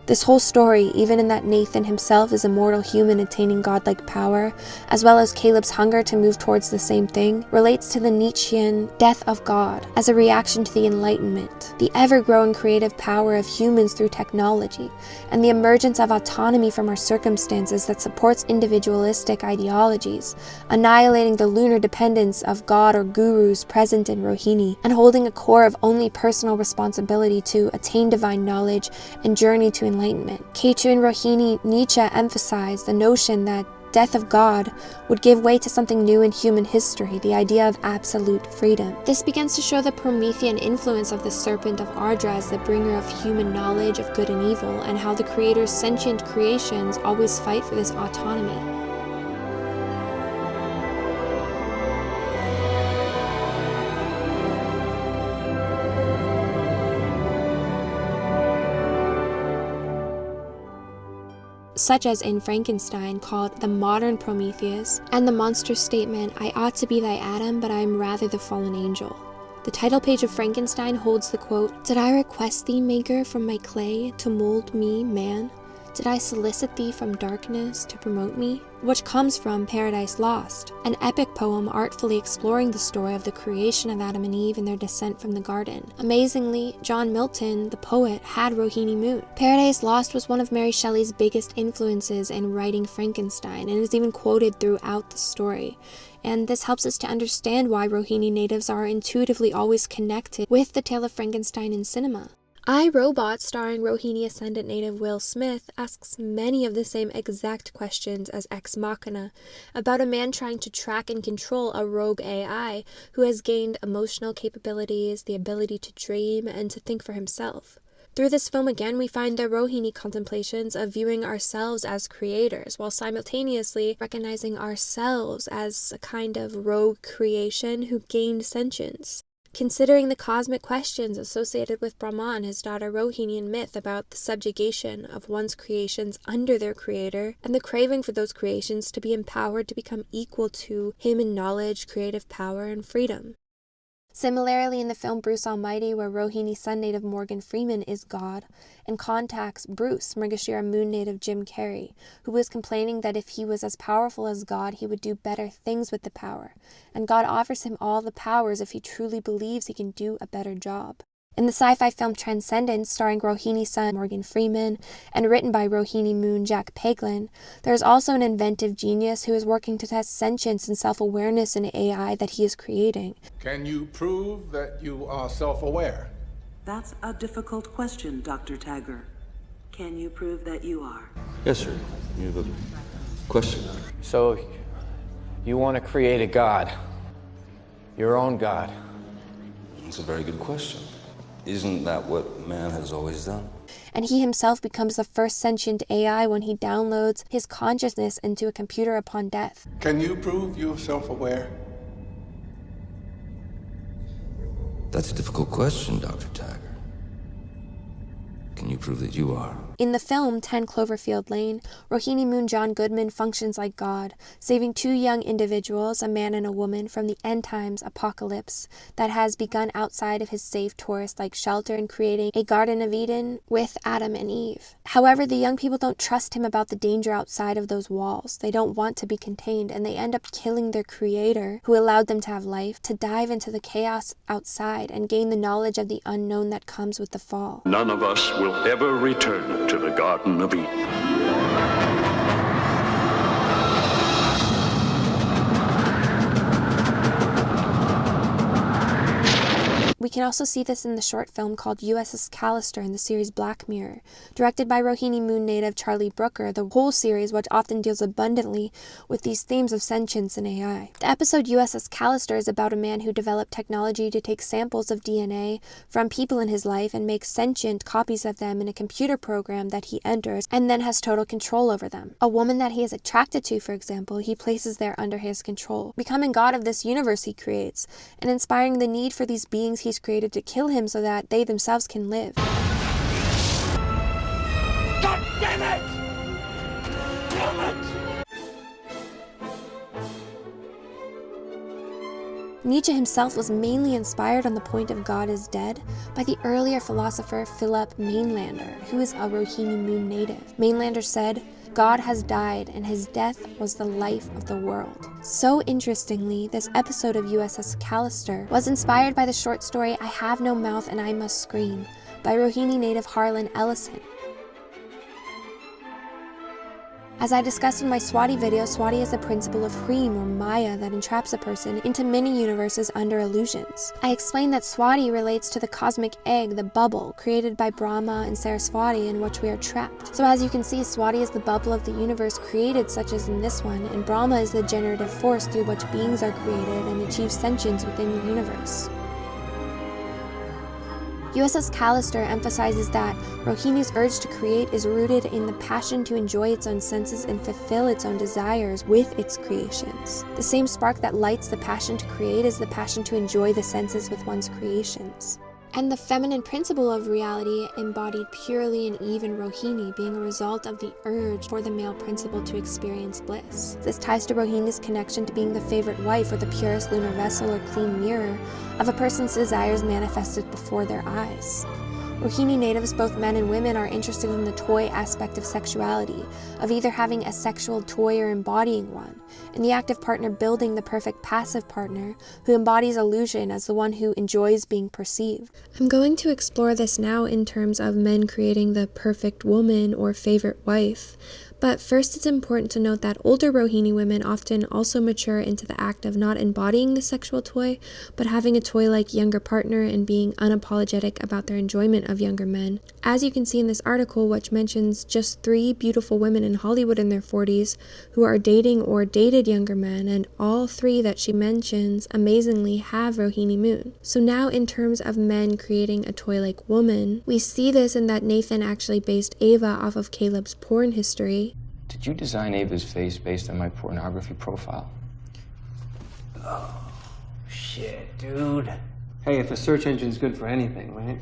This whole story, even in that Nathan himself is a mortal human attaining godlike power, as well as Caleb's hunger to move towards the same thing, relates to the Nietzschean death of God as a reaction to the Enlightenment, the ever-growing creative power of humans through technology, and the emergence of autonomy from our circumstances that supports individualistic ideologies, annihilating the lunar dependence of God or gurus present in Rohini, and holding a core of only personal responsibility to attain divine knowledge and journey to enlightenment. Ketu and Rohini Nietzsche emphasized the notion that death of God would give way to something new in human history, the idea of absolute freedom. This begins to show the Promethean influence of the serpent of Ardra as the bringer of human knowledge of good and evil, and how the creator's sentient creations always fight for this autonomy. Such as in Frankenstein, called The Modern Prometheus, and the monster statement, "I ought to be thy Adam, but I am rather the fallen angel." The title page of Frankenstein holds the quote, "Did I request thee, maker, from my clay, to mold me, man? Did I solicit thee from darkness to promote me?" Which comes from Paradise Lost, an epic poem artfully exploring the story of the creation of Adam and Eve and their descent from the garden. Amazingly, John Milton, the poet, had Rohini Moon. Paradise Lost was one of Mary Shelley's biggest influences in writing Frankenstein, and is even quoted throughout the story. And this helps us to understand why Rohini natives are intuitively always connected with the tale of Frankenstein in cinema. I, Robot, starring Rohini Ascendant native Will Smith, asks many of the same exact questions as Ex Machina, about a man trying to track and control a rogue AI who has gained emotional capabilities, the ability to dream, and to think for himself. Through this film again, we find the Rohini contemplations of viewing ourselves as creators, while simultaneously recognizing ourselves as a kind of rogue creation who gained sentience. Considering the cosmic questions associated with Brahma and his daughter Rohini in myth about the subjugation of one's creations under their creator, and the craving for those creations to be empowered to become equal to him in knowledge, creative power, and freedom. Similarly, in the film Bruce Almighty, where Rohini's sun native Morgan Freeman is God and contacts Bruce, Mrigashira moon native Jim Carrey, who is complaining that if he was as powerful as God, he would do better things with the power, and God offers him all the powers if he truly believes he can do a better job. In the sci-fi film Transcendence, starring Rohini's son Morgan Freeman and written by Rohini moon Jack Paglin, there is also an inventive genius who is working to test sentience and self-awareness in AI that he is creating. Can you prove that you are self-aware? That's a difficult question, Dr. Tagger. Can you prove that you are? Yes, sir. You have a question? So, you want to create a god? Your own god? That's a very good question. Isn't that what man has always done? And he himself becomes the first sentient AI when he downloads his consciousness into a computer upon death. Can you prove you're self-aware? That's a difficult question, Dr. Tagger. Can you prove that you are? In the film 10 Cloverfield Lane, Rohini moon John Goodman functions like God, saving two young individuals, a man and a woman, from the end times apocalypse that has begun outside of his safe tourist-like shelter and creating a Garden of Eden with Adam and Eve. However, the young people don't trust him about the danger outside of those walls. They don't want to be contained, and they end up killing their creator, who allowed them to have life, to dive into the chaos outside and gain the knowledge of the unknown that comes with the fall. None of us will ever return to the Garden of Eden. We can also see this in the short film called USS Callister in the series Black Mirror, directed by Rohini moon native Charlie Brooker, the whole series which often deals abundantly with these themes of sentience and AI. The episode USS Callister is about a man who developed technology to take samples of DNA from people in his life and make sentient copies of them in a computer program that he enters and then has total control over them. A woman that he is attracted to, for example, he places there under his control, becoming God of this universe he creates, and inspiring the need for these beings he's created to kill him so that they themselves can live. God damn it! Damn it! Nietzsche himself was mainly inspired on the point of God is dead by the earlier philosopher Philip Mainlander, who is a Rohini moon native. Mainlander said, "God has died, and his death was the life of the world." So interestingly, this episode of USS Callister was inspired by the short story I Have No Mouth and I Must Scream by Rohini native Harlan Ellison. As I discussed in my Swati video, Swati is the principle of Hreem or Maya that entraps a person into many universes under illusions. I explained that Swati relates to the cosmic egg, the bubble, created by Brahma and Saraswati, in which we are trapped. So as you can see, Swati is the bubble of the universe created, such as in this one, and Brahma is the generative force through which beings are created and achieve sentience within the universe. USS Callister emphasizes that Rohini's urge to create is rooted in the passion to enjoy its own senses and fulfill its own desires with its creations. The same spark that lights the passion to create is the passion to enjoy the senses with one's creations. And the feminine principle of reality embodied purely in Eve and Rohini, being a result of the urge for the male principle to experience bliss. This ties to Rohini's connection to being the favorite wife or the purest lunar vessel or clean mirror of a person's desires manifested before their eyes. Rohini natives, both men and women, are interested in the toy aspect of sexuality, of either having a sexual toy or embodying one, and the active partner building the perfect passive partner who embodies illusion as the one who enjoys being perceived. I'm going to explore this now in terms of men creating the perfect woman or favorite wife. But first, it's important to note that older Rohini women often also mature into the act of not embodying the sexual toy, but having a toy-like younger partner and being unapologetic about their enjoyment of younger men. As you can see in this article, which mentions just 3 beautiful women in Hollywood in their 40s who are dating or dated dated younger men, and all 3 that she mentions amazingly have Rohini Moon. So now in terms of men creating a toy-like woman, we see this in that Nathan actually based Ava off of Caleb's porn history. Did you design Ava's face based on my pornography profile? Oh, shit, dude. Hey, if a search engine's good for anything, right?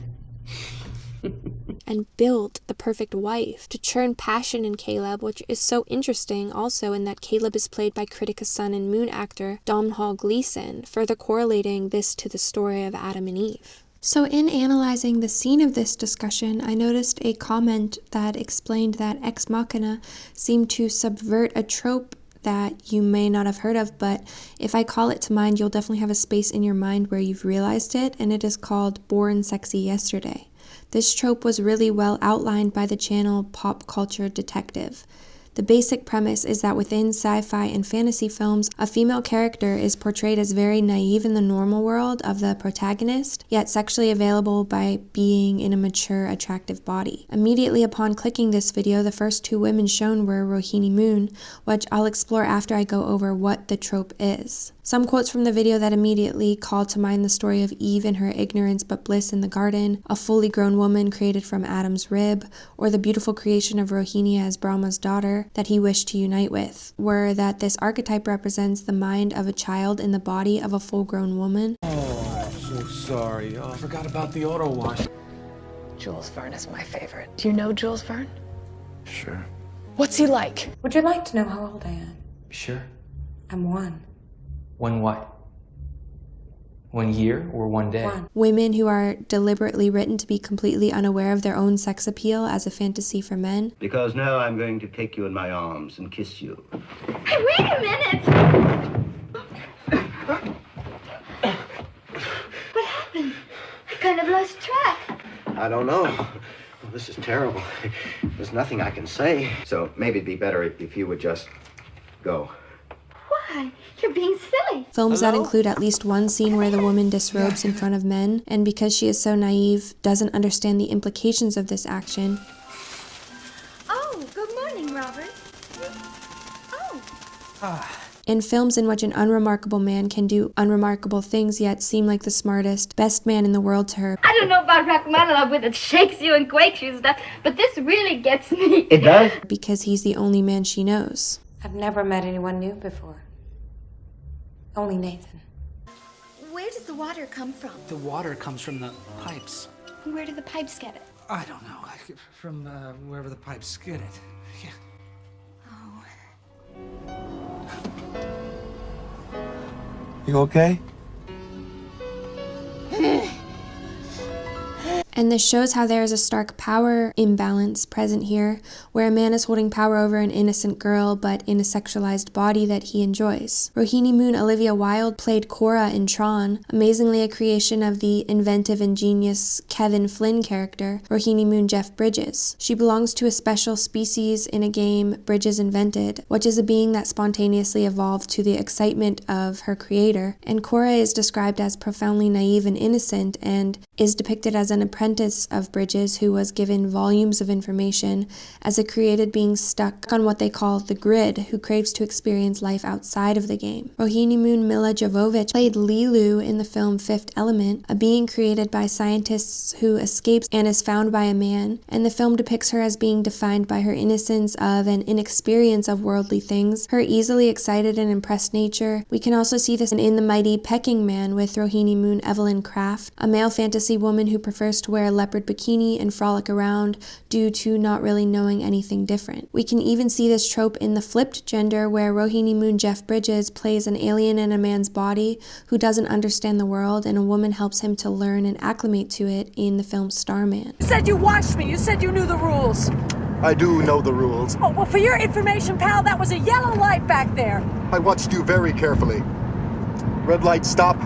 And built the perfect wife to churn passion in Caleb, which is so interesting also in that Caleb is played by Critica Sun and Moon actor Domhnall Gleeson, further correlating this to the story of Adam and Eve. So in analyzing the scene of this discussion, I noticed a comment that explained that Ex Machina seemed to subvert a trope that you may not have heard of, but if I call it to mind, you'll definitely have a space in your mind where you've realized it, and it is called Born Sexy Yesterday. This trope was really well outlined by the channel Pop Culture Detective. The basic premise is that within sci-fi and fantasy films, a female character is portrayed as very naive in the normal world of the protagonist, yet sexually available by being in a mature, attractive body. Immediately upon clicking this video, the first 2 women shown were Rohini Moon, which I'll explore after I go over what the trope is. Some quotes from the video that immediately call to mind the story of Eve and her ignorance but bliss in the garden, a fully grown woman created from Adam's rib, or the beautiful creation of Rohini as Brahma's daughter that he wished to unite with, were that this archetype represents the mind of a child in the body of a full-grown woman. Oh, I'm so sorry. Oh, I forgot about the auto wash. Jules Verne is my favorite. Do you know Jules Verne? Sure. What's he like? Would you like to know how old I am? Sure. I'm 1. 1 what? 1 year or 1 day? 1. Women who are deliberately written to be completely unaware of their own sex appeal as a fantasy for men. Because now I'm going to take you in my arms and kiss you. Hey, wait a minute! What happened? I kind of lost track. I don't know. Well, this is terrible. There's nothing I can say. So maybe it'd be better if you would just go. Why? You're being silly. Films that include at least one scene where the woman disrobes in front of men, and because she is so naive, doesn't understand the implications of this action. Oh, good morning, Robert. Oh. In films in which an unremarkable man can do unremarkable things yet seem like the smartest, best man in the world to her. I don't know about Rachmaninoff with it shakes you and quakes you and stuff, but this really gets me. It does? Because he's the only man she knows. I've never met anyone new before. Only Nathan. Where does the water come from? The water comes from the pipes. Where do the pipes get it? I don't know. From wherever the pipes get it. Yeah. You okay? And this shows how there is a stark power imbalance present here, where a man is holding power over an innocent girl, but in a sexualized body that he enjoys. Rohini Moon Olivia Wilde played Cora in Tron, amazingly a creation of the inventive and genius Kevin Flynn character, Rohini Moon Jeff Bridges. She belongs to a special species in a game Bridges invented, which is a being that spontaneously evolved to the excitement of her creator, and Cora is described as profoundly naive and innocent, and is depicted as an apprentice of Bridges who was given volumes of information as a created being stuck on what they call the grid, who craves to experience life outside of the game. Rohini Moon Mila Jovovich played Lilu in the film Fifth Element, a being created by scientists who escapes and is found by a man, and the film depicts her as being defined by her innocence of and inexperience of worldly things, her easily excited and impressed nature. We can also see this in The Mighty Pecking Man with Rohini Moon Evelyn Craft, a male fantasy woman who prefers to wear a leopard bikini and frolic around due to not really knowing anything different. We can even see this trope in The Flipped Gender, where Rohini Moon Jeff Bridges plays an alien in a man's body who doesn't understand the world, and a woman helps him to learn and acclimate to it in the film Starman. You said you watched me. You said you knew the rules. I do know the rules. Oh, well, for your information, pal, that was a yellow light back there. I watched you very carefully. Red light, stop.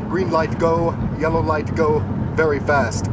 Green light, go. Yellow light, go. Very fast.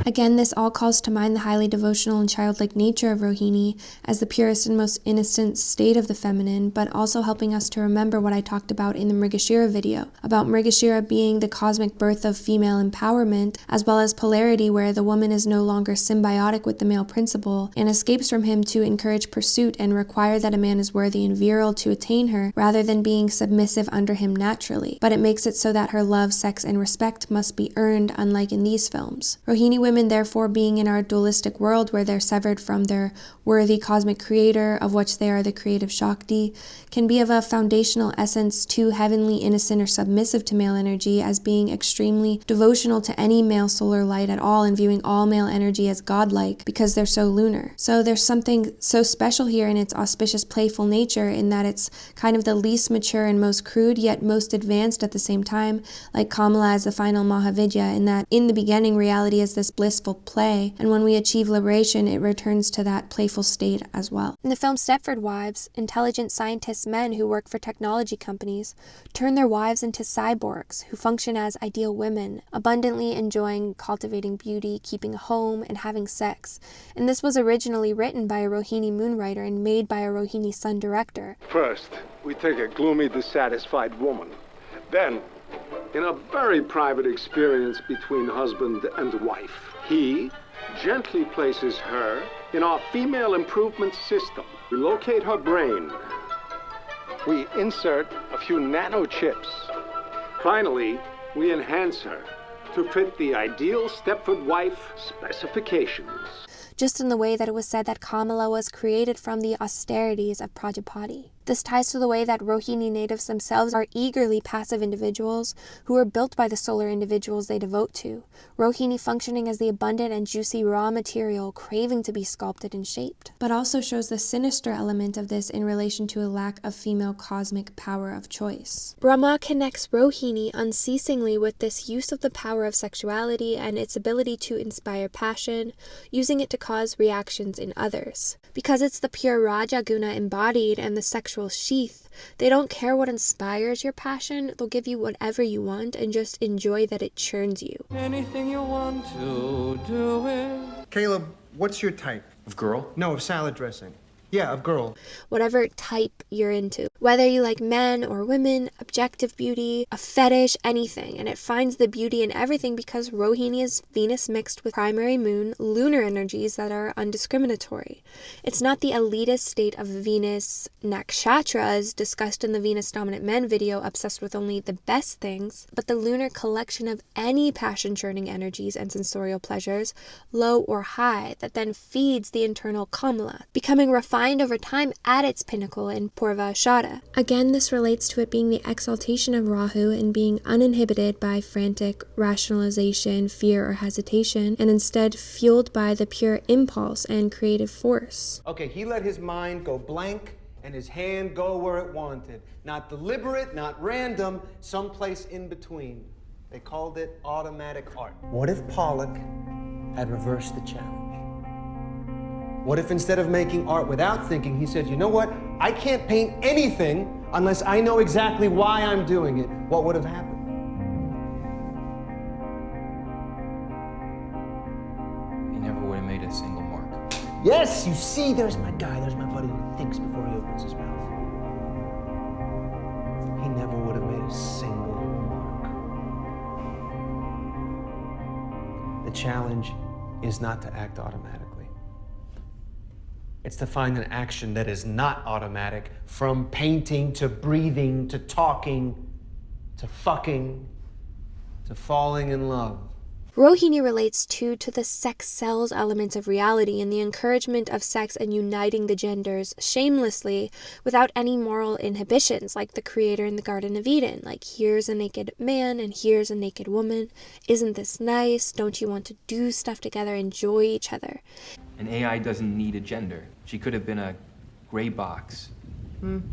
Again, this all calls to mind the highly devotional and childlike nature of Rohini as the purest and most innocent state of the feminine, but also helping us to remember what I talked about in the Mrigashira video, about Mrigashira being the cosmic birth of female empowerment, as well as polarity where the woman is no longer symbiotic with the male principle and escapes from him to encourage pursuit and require that a man is worthy and virile to attain her, rather than being submissive under him naturally. But it makes it so that her love, sex, and respect must be earned, unlike in these films. Rohini women, therefore, being in our dualistic world where they're severed from their worthy cosmic creator, of which they are the creative Shakti, can be of a foundational essence too heavenly, innocent, or submissive to male energy, as being extremely devotional to any male solar light at all and viewing all male energy as godlike because they're so lunar. So there's something so special here in its auspicious, playful nature, in that it's kind of the least mature and most crude, yet most advanced at the same time, like Kamala as the final Mahavidya, in that in the beginning reality is this blissful play, and when we achieve liberation, it returns to that playful state as well. In the film Stepford Wives, intelligent scientist men who work for technology companies turn their wives into cyborgs who function as ideal women, abundantly enjoying cultivating beauty, keeping a home, and having sex. And this was originally written by a Rohini moon writer and made by a Rohini sun director. First, we take a gloomy, dissatisfied woman. Then, in a very private experience between husband and wife, he gently places her in our female improvement system. We locate her brain. We insert a few nanochips. Finally, we enhance her to fit the ideal Stepford wife specifications. Just in the way that it was said that Kamala was created from the austerities of Prajapati. This ties to the way that Rohini natives themselves are eagerly passive individuals who are built by the solar individuals they devote to. Rohini functioning as the abundant and juicy raw material craving to be sculpted and shaped. But also shows the sinister element of this in relation to a lack of female cosmic power of choice. Brahma connects Rohini unceasingly with this use of the power of sexuality and its ability to inspire passion, using it to cause reactions in others. Because it's the pure Raja Guna embodied and the sexual sheath, they don't care what inspires your passion, they'll give you whatever you want and just enjoy that it churns you. Anything you want to do it. Caleb, what's your type? Of girl? No, of salad dressing. Yeah, of girl. Whatever type you're into. Whether you like men or women, objective beauty, a fetish, anything. And it finds the beauty in everything because Rohini is Venus mixed with primary moon, lunar energies that are undiscriminatory. It's not the elitist state of Venus nakshatras discussed in the Venus Dominant Men video obsessed with only the best things, but the lunar collection of any passion-churning energies and sensorial pleasures, low or high, that then feeds the internal Kamala, becoming refined over time at its pinnacle in Purva Ashada. Again, this relates to it being the exaltation of Rahu and being uninhibited by frantic rationalization, fear, or hesitation, and instead fueled by the pure impulse and creative force. Okay, he let his mind go blank and his hand go where it wanted. Not deliberate, not random, someplace in between. They called it automatic art. What if Pollock had reversed the challenge? What if instead of making art without thinking, he said, you know what? I can't paint anything unless I know exactly why I'm doing it. What would have happened? He never would have made a single mark. Yes, you see, there's my guy, there's my buddy who thinks before he opens his mouth. He never would have made a single mark. The challenge is not to act automatically. It's to find an action that is not automatic, from painting to breathing to talking to fucking to falling in love. Rohini relates too to the sex sells element of reality and the encouragement of sex and uniting the genders shamelessly without any moral inhibitions, like the creator in the Garden of Eden. Like, here's a naked man and here's a naked woman. Isn't this nice? Don't you want to do stuff together, enjoy each other? An AI doesn't need a gender. She could have been a gray box.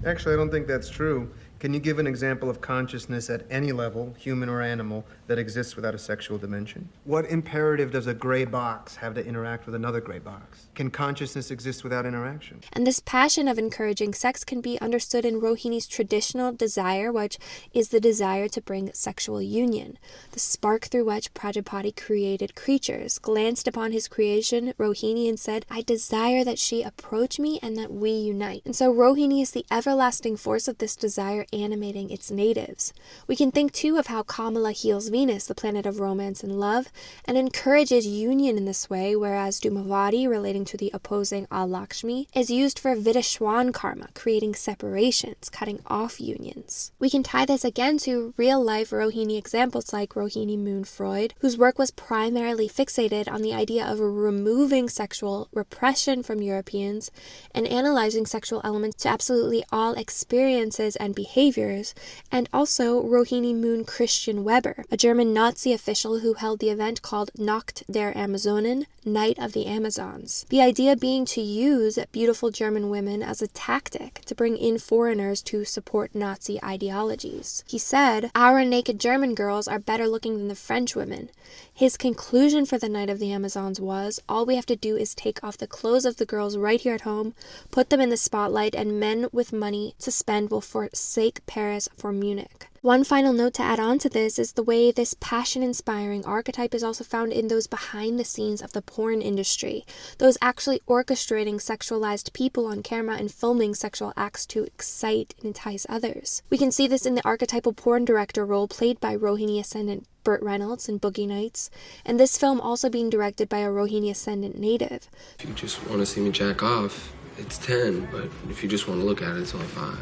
Actually, I don't think that's true. Can you give an example of consciousness at any level, human or animal, that exists without a sexual dimension? What imperative does a gray box have to interact with another gray box? Can consciousness exist without interaction? And this passion of encouraging sex can be understood in Rohini's traditional desire, which is the desire to bring sexual union. The spark through which Prajapati created creatures. Glanced upon his creation, Rohini, and said, I desire that she approach me and that we unite. And so Rohini is the everlasting force of this desire animating its natives. We can think too of how Kamala heals Venus, the planet of romance and love, and encourages union in this way, whereas Dhumavati, relating to the opposing Alakshmi, is used for Vidashwan karma, creating separations, cutting off unions. We can tie this again to real-life Rohini examples like Rohini Moon Freud, whose work was primarily fixated on the idea of removing sexual repression from Europeans and analyzing sexual elements to absolutely all experiences and behaviors, and also Rohini Moon Christian Weber, a German Nazi official who held the event called Nacht der Amazonen, Night of the Amazons. The idea being to use beautiful German women as a tactic to bring in foreigners to support Nazi ideologies. He said, our naked German girls are better looking than the French women. His conclusion for the Night of the Amazons was, all we have to do is take off the clothes of the girls right here at home, put them in the spotlight, and men with money to spend will forsake Paris for Munich. One final note to add on to this is the way this passion-inspiring archetype is also found in those behind the scenes of the porn industry, those actually orchestrating sexualized people on camera and filming sexual acts to excite and entice others. We can see this in the archetypal porn director role played by Rohini Ascendant Burt Reynolds in Boogie Nights, and this film also being directed by a Rohini Ascendant native. If you just want to see me jack off, it's 10, but if you just want to look at it, it's only 5.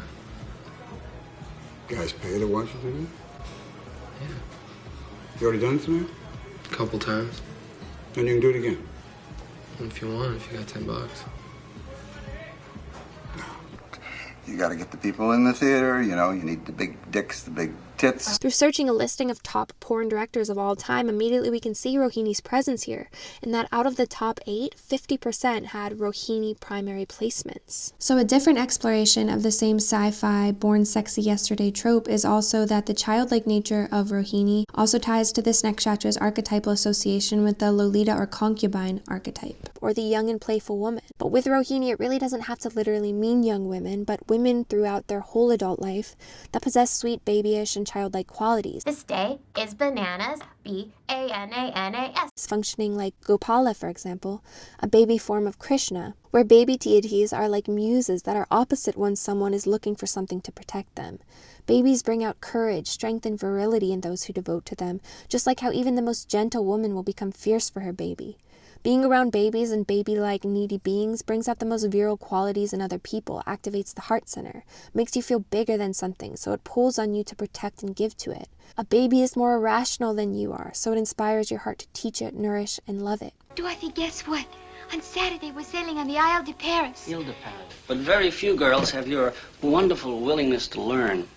Guys pay to watch you do that? Yeah. You already done it tonight? A couple times. Then you can do it again. If you want, if you got $10. You gotta get the people in the theater, you know, you need the big dicks, the big tits. Through searching a listing of top porn directors of all time, immediately we can see Rohini's presence here, in that out of the top 8, 50% had Rohini primary placements. So a different exploration of the same sci-fi born sexy yesterday trope is also that the childlike nature of Rohini also ties to this nakshatra's archetypal association with the Lolita or concubine archetype, or the young and playful woman. But with Rohini, it really doesn't have to literally mean young women, but women throughout their whole adult life that possess sweet, babyish, and childlike qualities. This day is bananas, B-A-N-A-N-A-S. Functioning like Gopala, for example, a baby form of Krishna, where baby deities are like muses that are opposite when someone is looking for something to protect them. Babies bring out courage, strength, and virility in those who devote to them, just like how even the most gentle woman will become fierce for her baby. Being around babies and baby-like needy beings brings out the most virile qualities in other people, activates the heart center, makes you feel bigger than something, so it pulls on you to protect and give to it. A baby is more irrational than you are, so it inspires your heart to teach it, nourish, and love it. Dorothy, guess what? On Saturday, we're sailing on the Isle de Paris. Ile de Paris. But very few girls have your wonderful willingness to learn.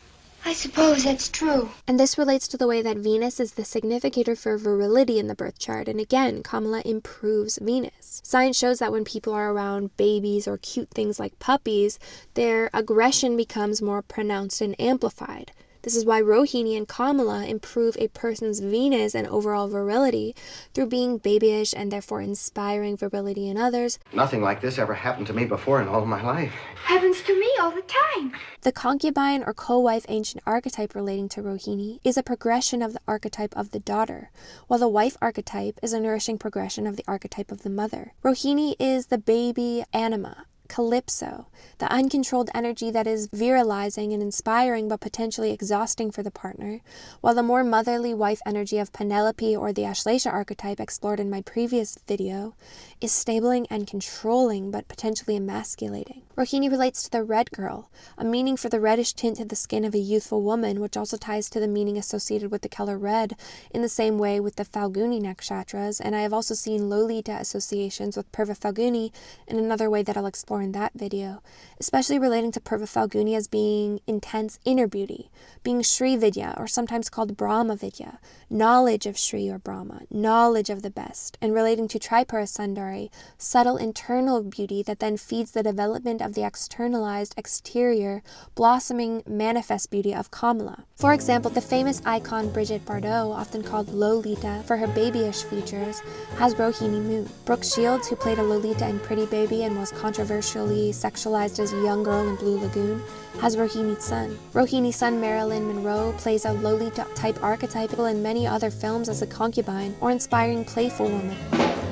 I suppose that's true. And this relates to the way that Venus is the significator for virility in the birth chart, and again, Kamala improves Venus. Science shows that when people are around babies or cute things like puppies, their aggression becomes more pronounced and amplified. This is why Rohini and Kamala improve a person's Venus and overall virility through being babyish and therefore inspiring virility in others. Nothing like this ever happened to me before in all of my life. Happens to me all the time. The concubine or co-wife ancient archetype relating to Rohini is a progression of the archetype of the daughter, while the wife archetype is a nourishing progression of the archetype of the mother. Rohini is the baby anima, Calypso, the uncontrolled energy that is virilizing and inspiring but potentially exhausting for the partner, while the more motherly wife energy of Penelope or the Ashlesha archetype explored in my previous video is stabling and controlling but potentially emasculating. Rohini relates to the red girl, a meaning for the reddish tint to the skin of a youthful woman, which also ties to the meaning associated with the color red in the same way with the Falguni nakshatras, and I have also seen Lolita associations with Purva Falguni in another way that I'll explore for in that video, especially relating to Purva Falguni as being intense inner beauty, being Sri Vidya, or sometimes called Brahma Vidya, knowledge of Sri or Brahma, knowledge of the best, and relating to Tripura Sundari, subtle internal beauty that then feeds the development of the externalized, exterior, blossoming, manifest beauty of Kamala. For example, the famous icon Brigitte Bardot, often called Lolita for her babyish features, has Rohini Moon. Brooke Shields, who played a Lolita in Pretty Baby and was controversially sexualized as a young girl in Blue Lagoon, has Rohini's son. Rohini's son Marilyn Monroe plays a Lolita-type archetype in many other films as a concubine or inspiring playful woman.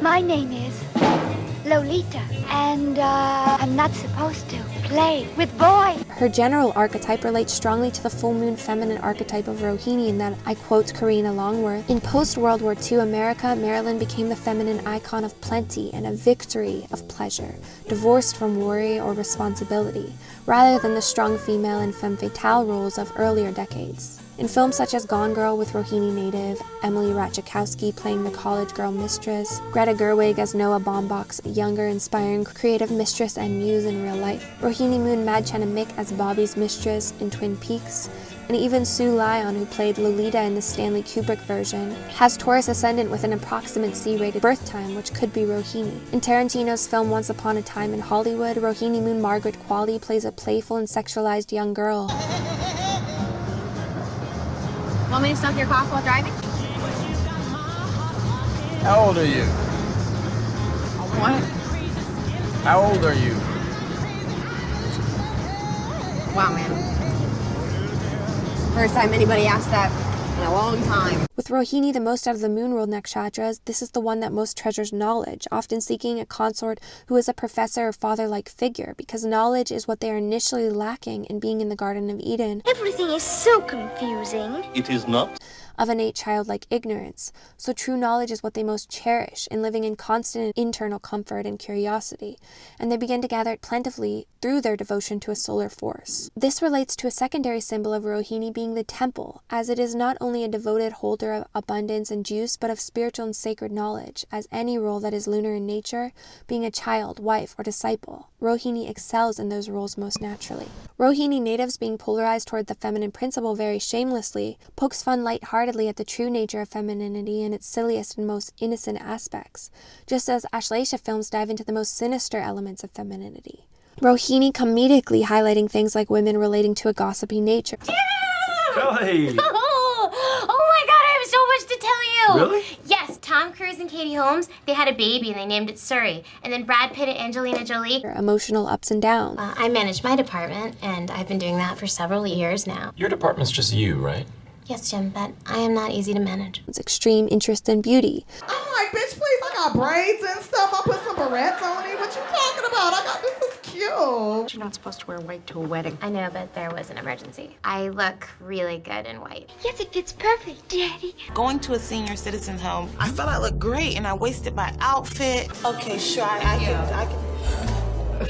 My name is Lolita, and I'm not supposed to play with boys. Her general archetype relates strongly to the full moon feminine archetype of Rohini in that, I quote Karina Longworth, "In post-World War II America, Marilyn became the feminine icon of plenty and a victory of pleasure, divorced from worry or responsibility, rather than the strong female and femme fatale roles of earlier decades." In films such as Gone Girl with Rohini native Emily Ratajkowski playing the college girl mistress, Greta Gerwig as Noah Baumbach's younger, inspiring, creative mistress and muse in real life, Rohini Moon Madchena Mick as Bobby's mistress in Twin Peaks, and even Sue Lyon, who played Lolita in the Stanley Kubrick version, has Taurus ascendant with an approximate C-rated birth time, which could be Rohini. In Tarantino's film Once Upon a Time in Hollywood, Rohini Moon Margaret Qualley plays a playful and sexualized young girl. Want me to smoke your cough while driving? How old are you? What? How old are you? Wow, man. First time anybody asked that in a long time. With Rohini the most out of the moon world nakshatras, this is the one that most treasures knowledge, often seeking a consort who is a professor or father-like figure, because knowledge is what they are initially lacking in being in the Garden of Eden. Everything is so confusing. It is not. Of innate childlike ignorance, so true knowledge is what they most cherish in living in constant internal comfort and curiosity, and they begin to gather it plentifully through their devotion to a solar force. This relates to a secondary symbol of Rohini being the temple, as it is not only a devoted holder of abundance and juice, but of spiritual and sacred knowledge, as any role that is lunar in nature, being a child, wife, or disciple. Rohini excels in those roles most naturally. Rohini natives being polarized toward the feminine principle very shamelessly, pokes fun lightheartedly at the true nature of femininity in its silliest and most innocent aspects, just as Ashlesha films dive into the most sinister elements of femininity. Rohini comedically highlighting things like women relating to a gossipy nature. Kelly! Oh my god, I have so much to tell you! Really? Yes, Tom Cruise and Katie Holmes, they had a baby and they named it Surrey. And then Brad Pitt and Angelina Jolie. Emotional ups and downs. I manage my department, and I've been doing that for several years now. Your department's just you, right? Yes, Jim, but I am not easy to manage. It's extreme interest in beauty. I'm like, bitch, please, I got braids and stuff. I put some barrettes on it. What you talking about? This is cute. You're not supposed to wear white to a wedding. I know, but there was an emergency. I look really good in white. Yes, it fits perfect, Daddy. Going to a senior citizen's home, I felt I looked great and I wasted my outfit. Okay, sure, I can.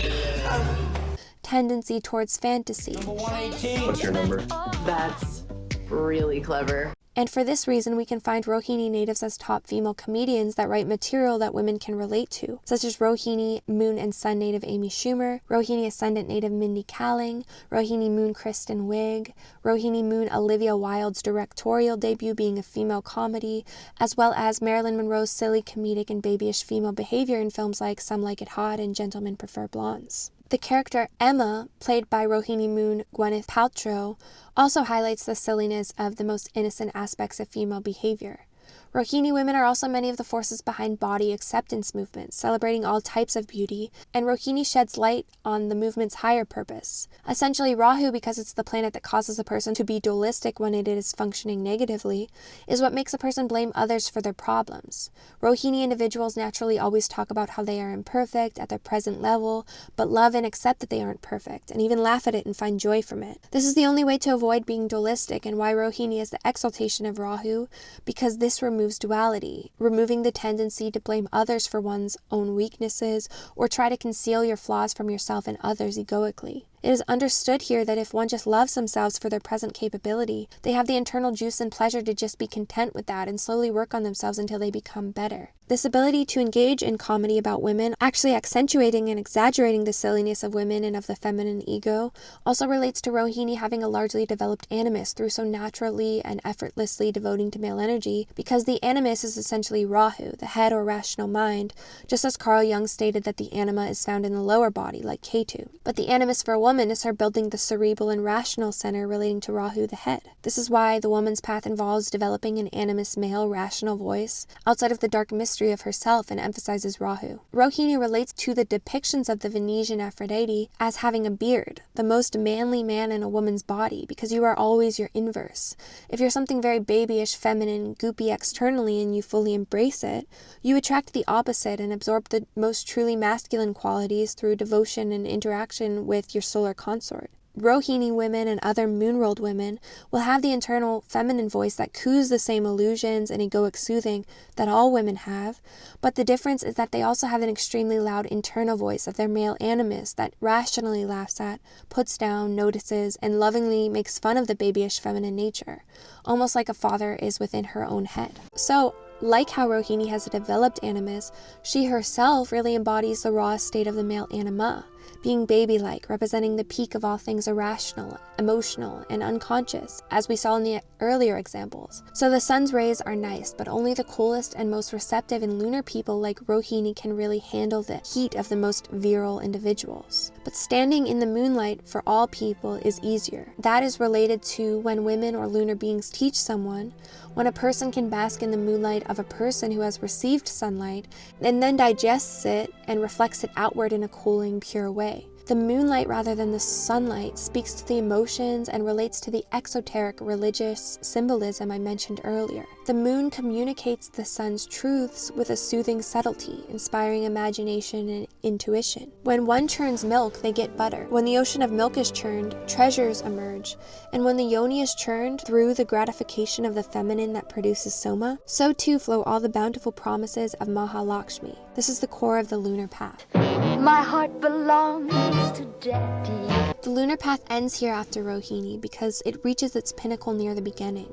Tendency towards fantasy. What's your number? That's really clever. And for this reason, we can find Rohini natives as top female comedians that write material that women can relate to, such as Rohini Moon and Sun native Amy Schumer, Rohini Ascendant native Mindy Kaling, Rohini Moon Kristen Wiig, Rohini Moon Olivia Wilde's directorial debut being a female comedy, as well as Marilyn Monroe's silly comedic and babyish female behavior in films like Some Like It Hot and Gentlemen Prefer Blondes. The character Emma, played by Rohini Moon Gwyneth Paltrow, also highlights the silliness of the most innocent aspects of female behavior. Rohini women are also many of the forces behind body acceptance movements, celebrating all types of beauty, and Rohini sheds light on the movement's higher purpose. Essentially, Rahu, because it's the planet that causes a person to be dualistic when it is functioning negatively, is what makes a person blame others for their problems. Rohini individuals naturally always talk about how they are imperfect at their present level, but love and accept that they aren't perfect, and even laugh at it and find joy from it. This is the only way to avoid being dualistic, and why Rohini is the exaltation of Rahu, because this removes duality, removing the tendency to blame others for one's own weaknesses or try to conceal your flaws from yourself and others egoically. It is understood here that if one just loves themselves for their present capability, they have the internal juice and pleasure to just be content with that and slowly work on themselves until they become better. This ability to engage in comedy about women, actually accentuating and exaggerating the silliness of women and of the feminine ego, also relates to Rohini having a largely developed animus through so naturally and effortlessly devoting to male energy, because the animus is essentially Rahu, the head or rational mind, just as Carl Jung stated that the anima is found in the lower body, like Ketu. But the animus for a woman is her building the cerebral and rational center relating to Rahu, the head. This is why the woman's path involves developing an animus male rational voice outside of the dark mystery of herself and emphasizes Rahu. Rohini relates to the depictions of the Venetian Aphrodite as having a beard, the most manly man in a woman's body, because you are always your inverse. If you're something very babyish, feminine, goopy externally and you fully embrace it, you attract the opposite and absorb the most truly masculine qualities through devotion and interaction with your solar consort. Rohini women and other moon-ruled women will have the internal feminine voice that coos the same illusions and egoic soothing that all women have, but the difference is that they also have an extremely loud internal voice of their male animus that rationally laughs at, puts down, notices, and lovingly makes fun of the babyish feminine nature, almost like a father is within her own head. So, like how Rohini has a developed animus, she herself really embodies the rawest state of the male anima, being baby-like, representing the peak of all things irrational, emotional, and unconscious, as we saw in the earlier examples. So the sun's rays are nice, but only the coolest and most receptive and lunar people like Rohini can really handle the heat of the most virile individuals. But standing in the moonlight for all people is easier. That is related to when women or lunar beings teach someone, when a person can bask in the moonlight of a person who has received sunlight and then digests it and reflects it outward in a cooling, pure way. The moonlight rather than the sunlight speaks to the emotions and relates to the exoteric religious symbolism I mentioned earlier. The moon communicates the sun's truths with a soothing subtlety, inspiring imagination and intuition. When one churns milk, they get butter. When the ocean of milk is churned, treasures emerge. And when the yoni is churned through the gratification of the feminine that produces soma, so too flow all the bountiful promises of Mahalakshmi. This is the core of the lunar path. My heart belongs to Daddy. The lunar path ends here after Rohini because it reaches its pinnacle near the beginning,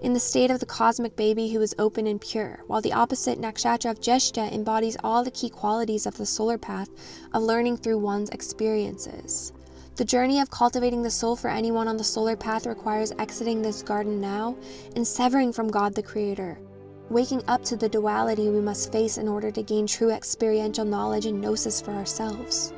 in the state of the cosmic baby who is open and pure, while the opposite nakshatra of Jyeshta embodies all the key qualities of the solar path of learning through one's experiences. The journey of cultivating the soul for anyone on the solar path requires exiting this garden now and severing from God the Creator, waking up to the duality we must face in order to gain true experiential knowledge and gnosis for ourselves.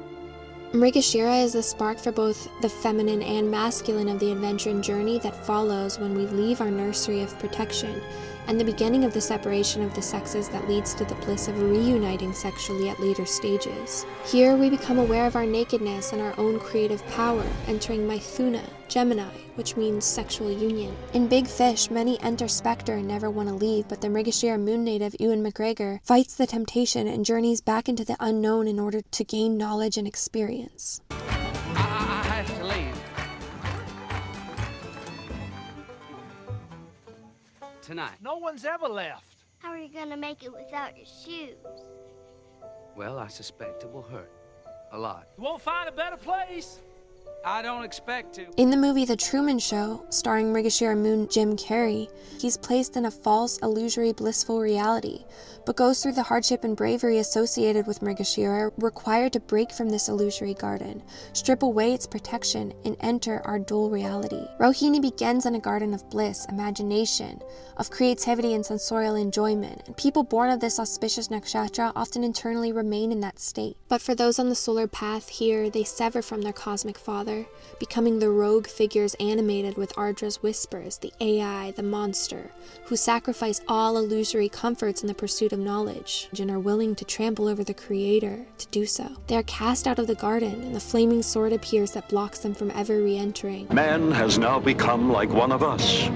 Mrigashira is the spark for both the feminine and masculine of the adventure and journey that follows when we leave our nursery of protection, and the beginning of the separation of the sexes that leads to the bliss of reuniting sexually at later stages. Here we become aware of our nakedness and our own creative power, entering Mithuna, Gemini, which means sexual union. In Big Fish, many enter Spectre and never want to leave, but the Mrigashira moon native Ewan McGregor fights the temptation and journeys back into the unknown in order to gain knowledge and experience. I have to leave. Tonight. No one's ever left. How are you gonna make it without your shoes? Well, I suspect it will hurt. A lot. You won't find a better place. I don't expect to. In the movie The Truman Show, starring Mrigashira moon Jim Carrey, he's placed in a false, illusory, blissful reality, but goes through the hardship and bravery associated with Mrigashira, required to break from this illusory garden, strip away its protection, and enter our dual reality. Rohini begins in a garden of bliss, imagination, of creativity and sensorial enjoyment, and people born of this auspicious nakshatra often internally remain in that state. But for those on the solar path here, they sever from their cosmic father, becoming the rogue figures animated with Ardra's whispers, the AI, the monster, who sacrifice all illusory comforts in the pursuit of knowledge, and are willing to trample over the Creator to do so. They are cast out of the garden, and the flaming sword appears that blocks them from ever re-entering. Man has now become like one of us,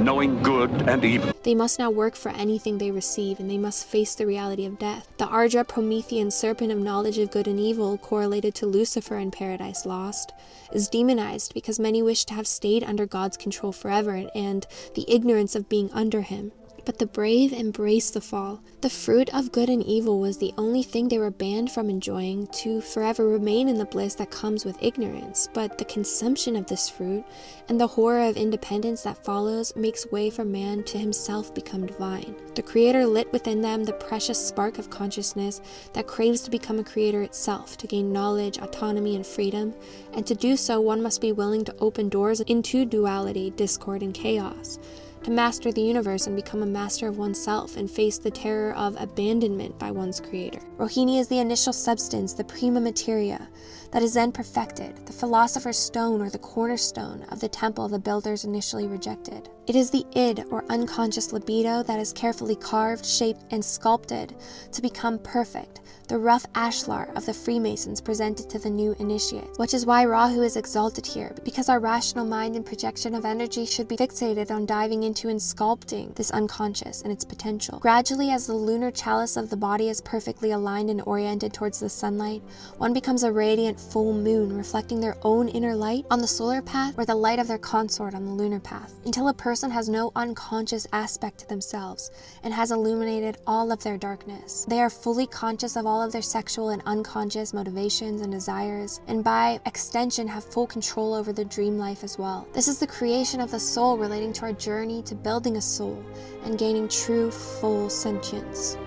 knowing good and evil. They must now work for anything they receive, and they must face the reality of death. The Ardra Promethean serpent of knowledge of good and evil, correlated to Lucifer in Paradise Lost, is demonized because many wish to have stayed under God's control forever and the ignorance of being under him. but the brave embrace the fall. The fruit of good and evil was the only thing they were banned from enjoying, to forever remain in the bliss that comes with ignorance. But the consumption of this fruit and the horror of independence that follows makes way for man to himself become divine. The Creator lit within them the precious spark of consciousness that craves to become a creator itself, to gain knowledge, autonomy, and freedom. And to do so, one must be willing to open doors into duality, discord, and chaos. To master the universe and become a master of oneself and face the terror of abandonment by one's creator. Rohini is the initial substance, the prima materia, that is then perfected, the philosopher's stone or the cornerstone of the temple the builders initially rejected. It is the id, or unconscious libido, that is carefully carved, shaped, and sculpted to become perfect, the rough ashlar of the Freemasons presented to the new initiates, which is why Rahu is exalted here, because our rational mind and projection of energy should be fixated on diving into and sculpting this unconscious and its potential. Gradually, as the lunar chalice of the body is perfectly aligned and oriented towards the sunlight, one becomes a radiant full moon, reflecting their own inner light on the solar path or the light of their consort on the lunar path, until a person has no unconscious aspect to themselves and has illuminated all of their darkness. They are fully conscious of all of their sexual and unconscious motivations and desires, and by extension have full control over their dream life as well. This is the creation of the soul, relating to our journey to building a soul and gaining true full sentience.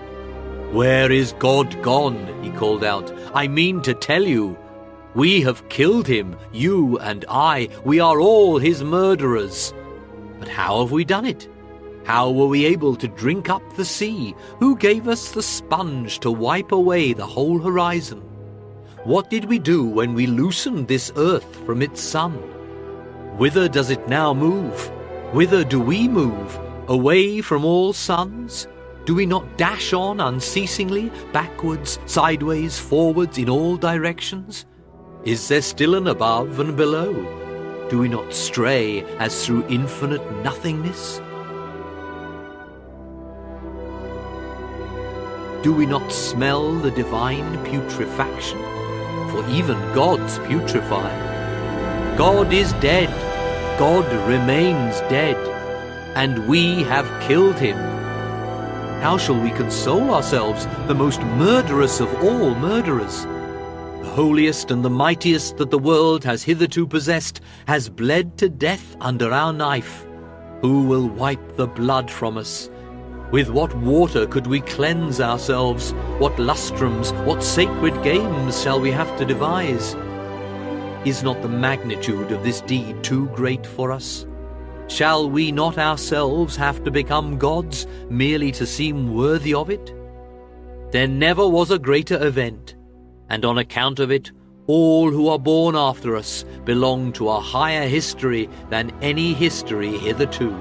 "Where is God gone?" he called out. "I mean to tell you, we have killed him, you and I. We are all his murderers. But how have we done it? How were we able to drink up the sea? Who gave us the sponge to wipe away the whole horizon? What did we do when we loosened this earth from its sun? Whither does it now move? Whither do we move? Away from all suns? Do we not dash on unceasingly, backwards, sideways, forwards, in all directions? Is there still an above and below? Do we not stray as through infinite nothingness? Do we not smell the divine putrefaction? For even gods putrefy. God is dead. God remains dead. And we have killed him. How shall we console ourselves, the most murderous of all murderers? The holiest and the mightiest that the world has hitherto possessed has bled to death under our knife. Who will wipe the blood from us? With what water could we cleanse ourselves? What lustrums, what sacred games shall we have to devise? Is not the magnitude of this deed too great for us? Shall we not ourselves have to become gods merely to seem worthy of it? There never was a greater event, and on account of it, all who are born after us belong to a higher history than any history hitherto.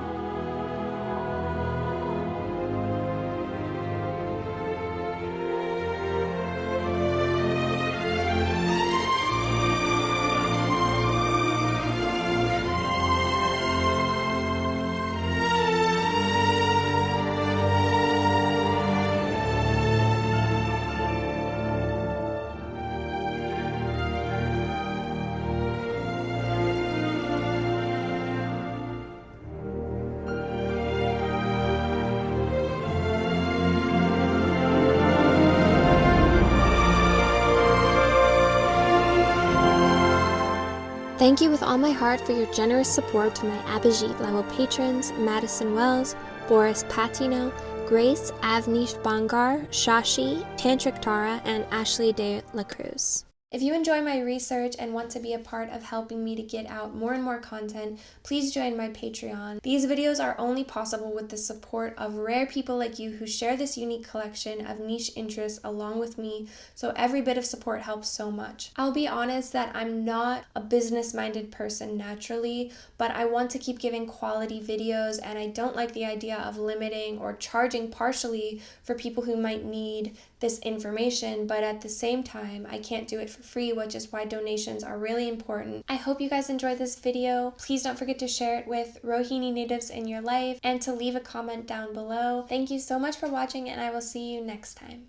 Thank you with all my heart for your generous support to my Abhijit level patrons, Madison Wells, Boris Patino, Grace, Avnish Bangar, Shashi, Tantric Tara, and Ashley de la Cruz. If you enjoy my research and want to be a part of helping me to get out more and more content, please join my Patreon. These videos are only possible with the support of rare people like you who share this unique collection of niche interests along with me, so every bit of support helps so much. I'll be honest that I'm not a business-minded person naturally, but I want to keep giving quality videos, and I don't like the idea of limiting or charging partially for people who might need this information, but at the same time, I can't do it for free, which is why donations are really important. I hope you guys enjoyed this video. Please don't forget to share it with Rohini natives in your life and to leave a comment down below. Thank you so much for watching, and I will see you next time.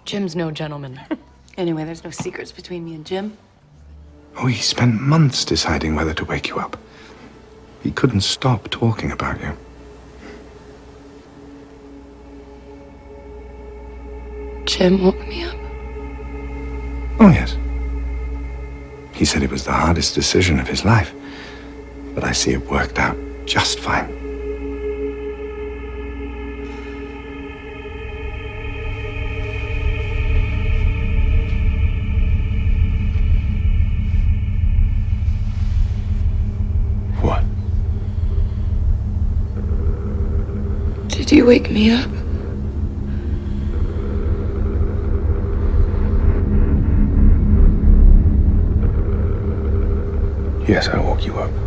Jim's no gentleman. Anyway, there's no secrets between me and Jim. Oh, he spent months deciding whether to wake you up. He couldn't stop talking about you. Jim woke me up. Oh, yes. He said it was the hardest decision of his life. But I see it worked out just fine. What? Did you wake me up? Yes, I woke you up.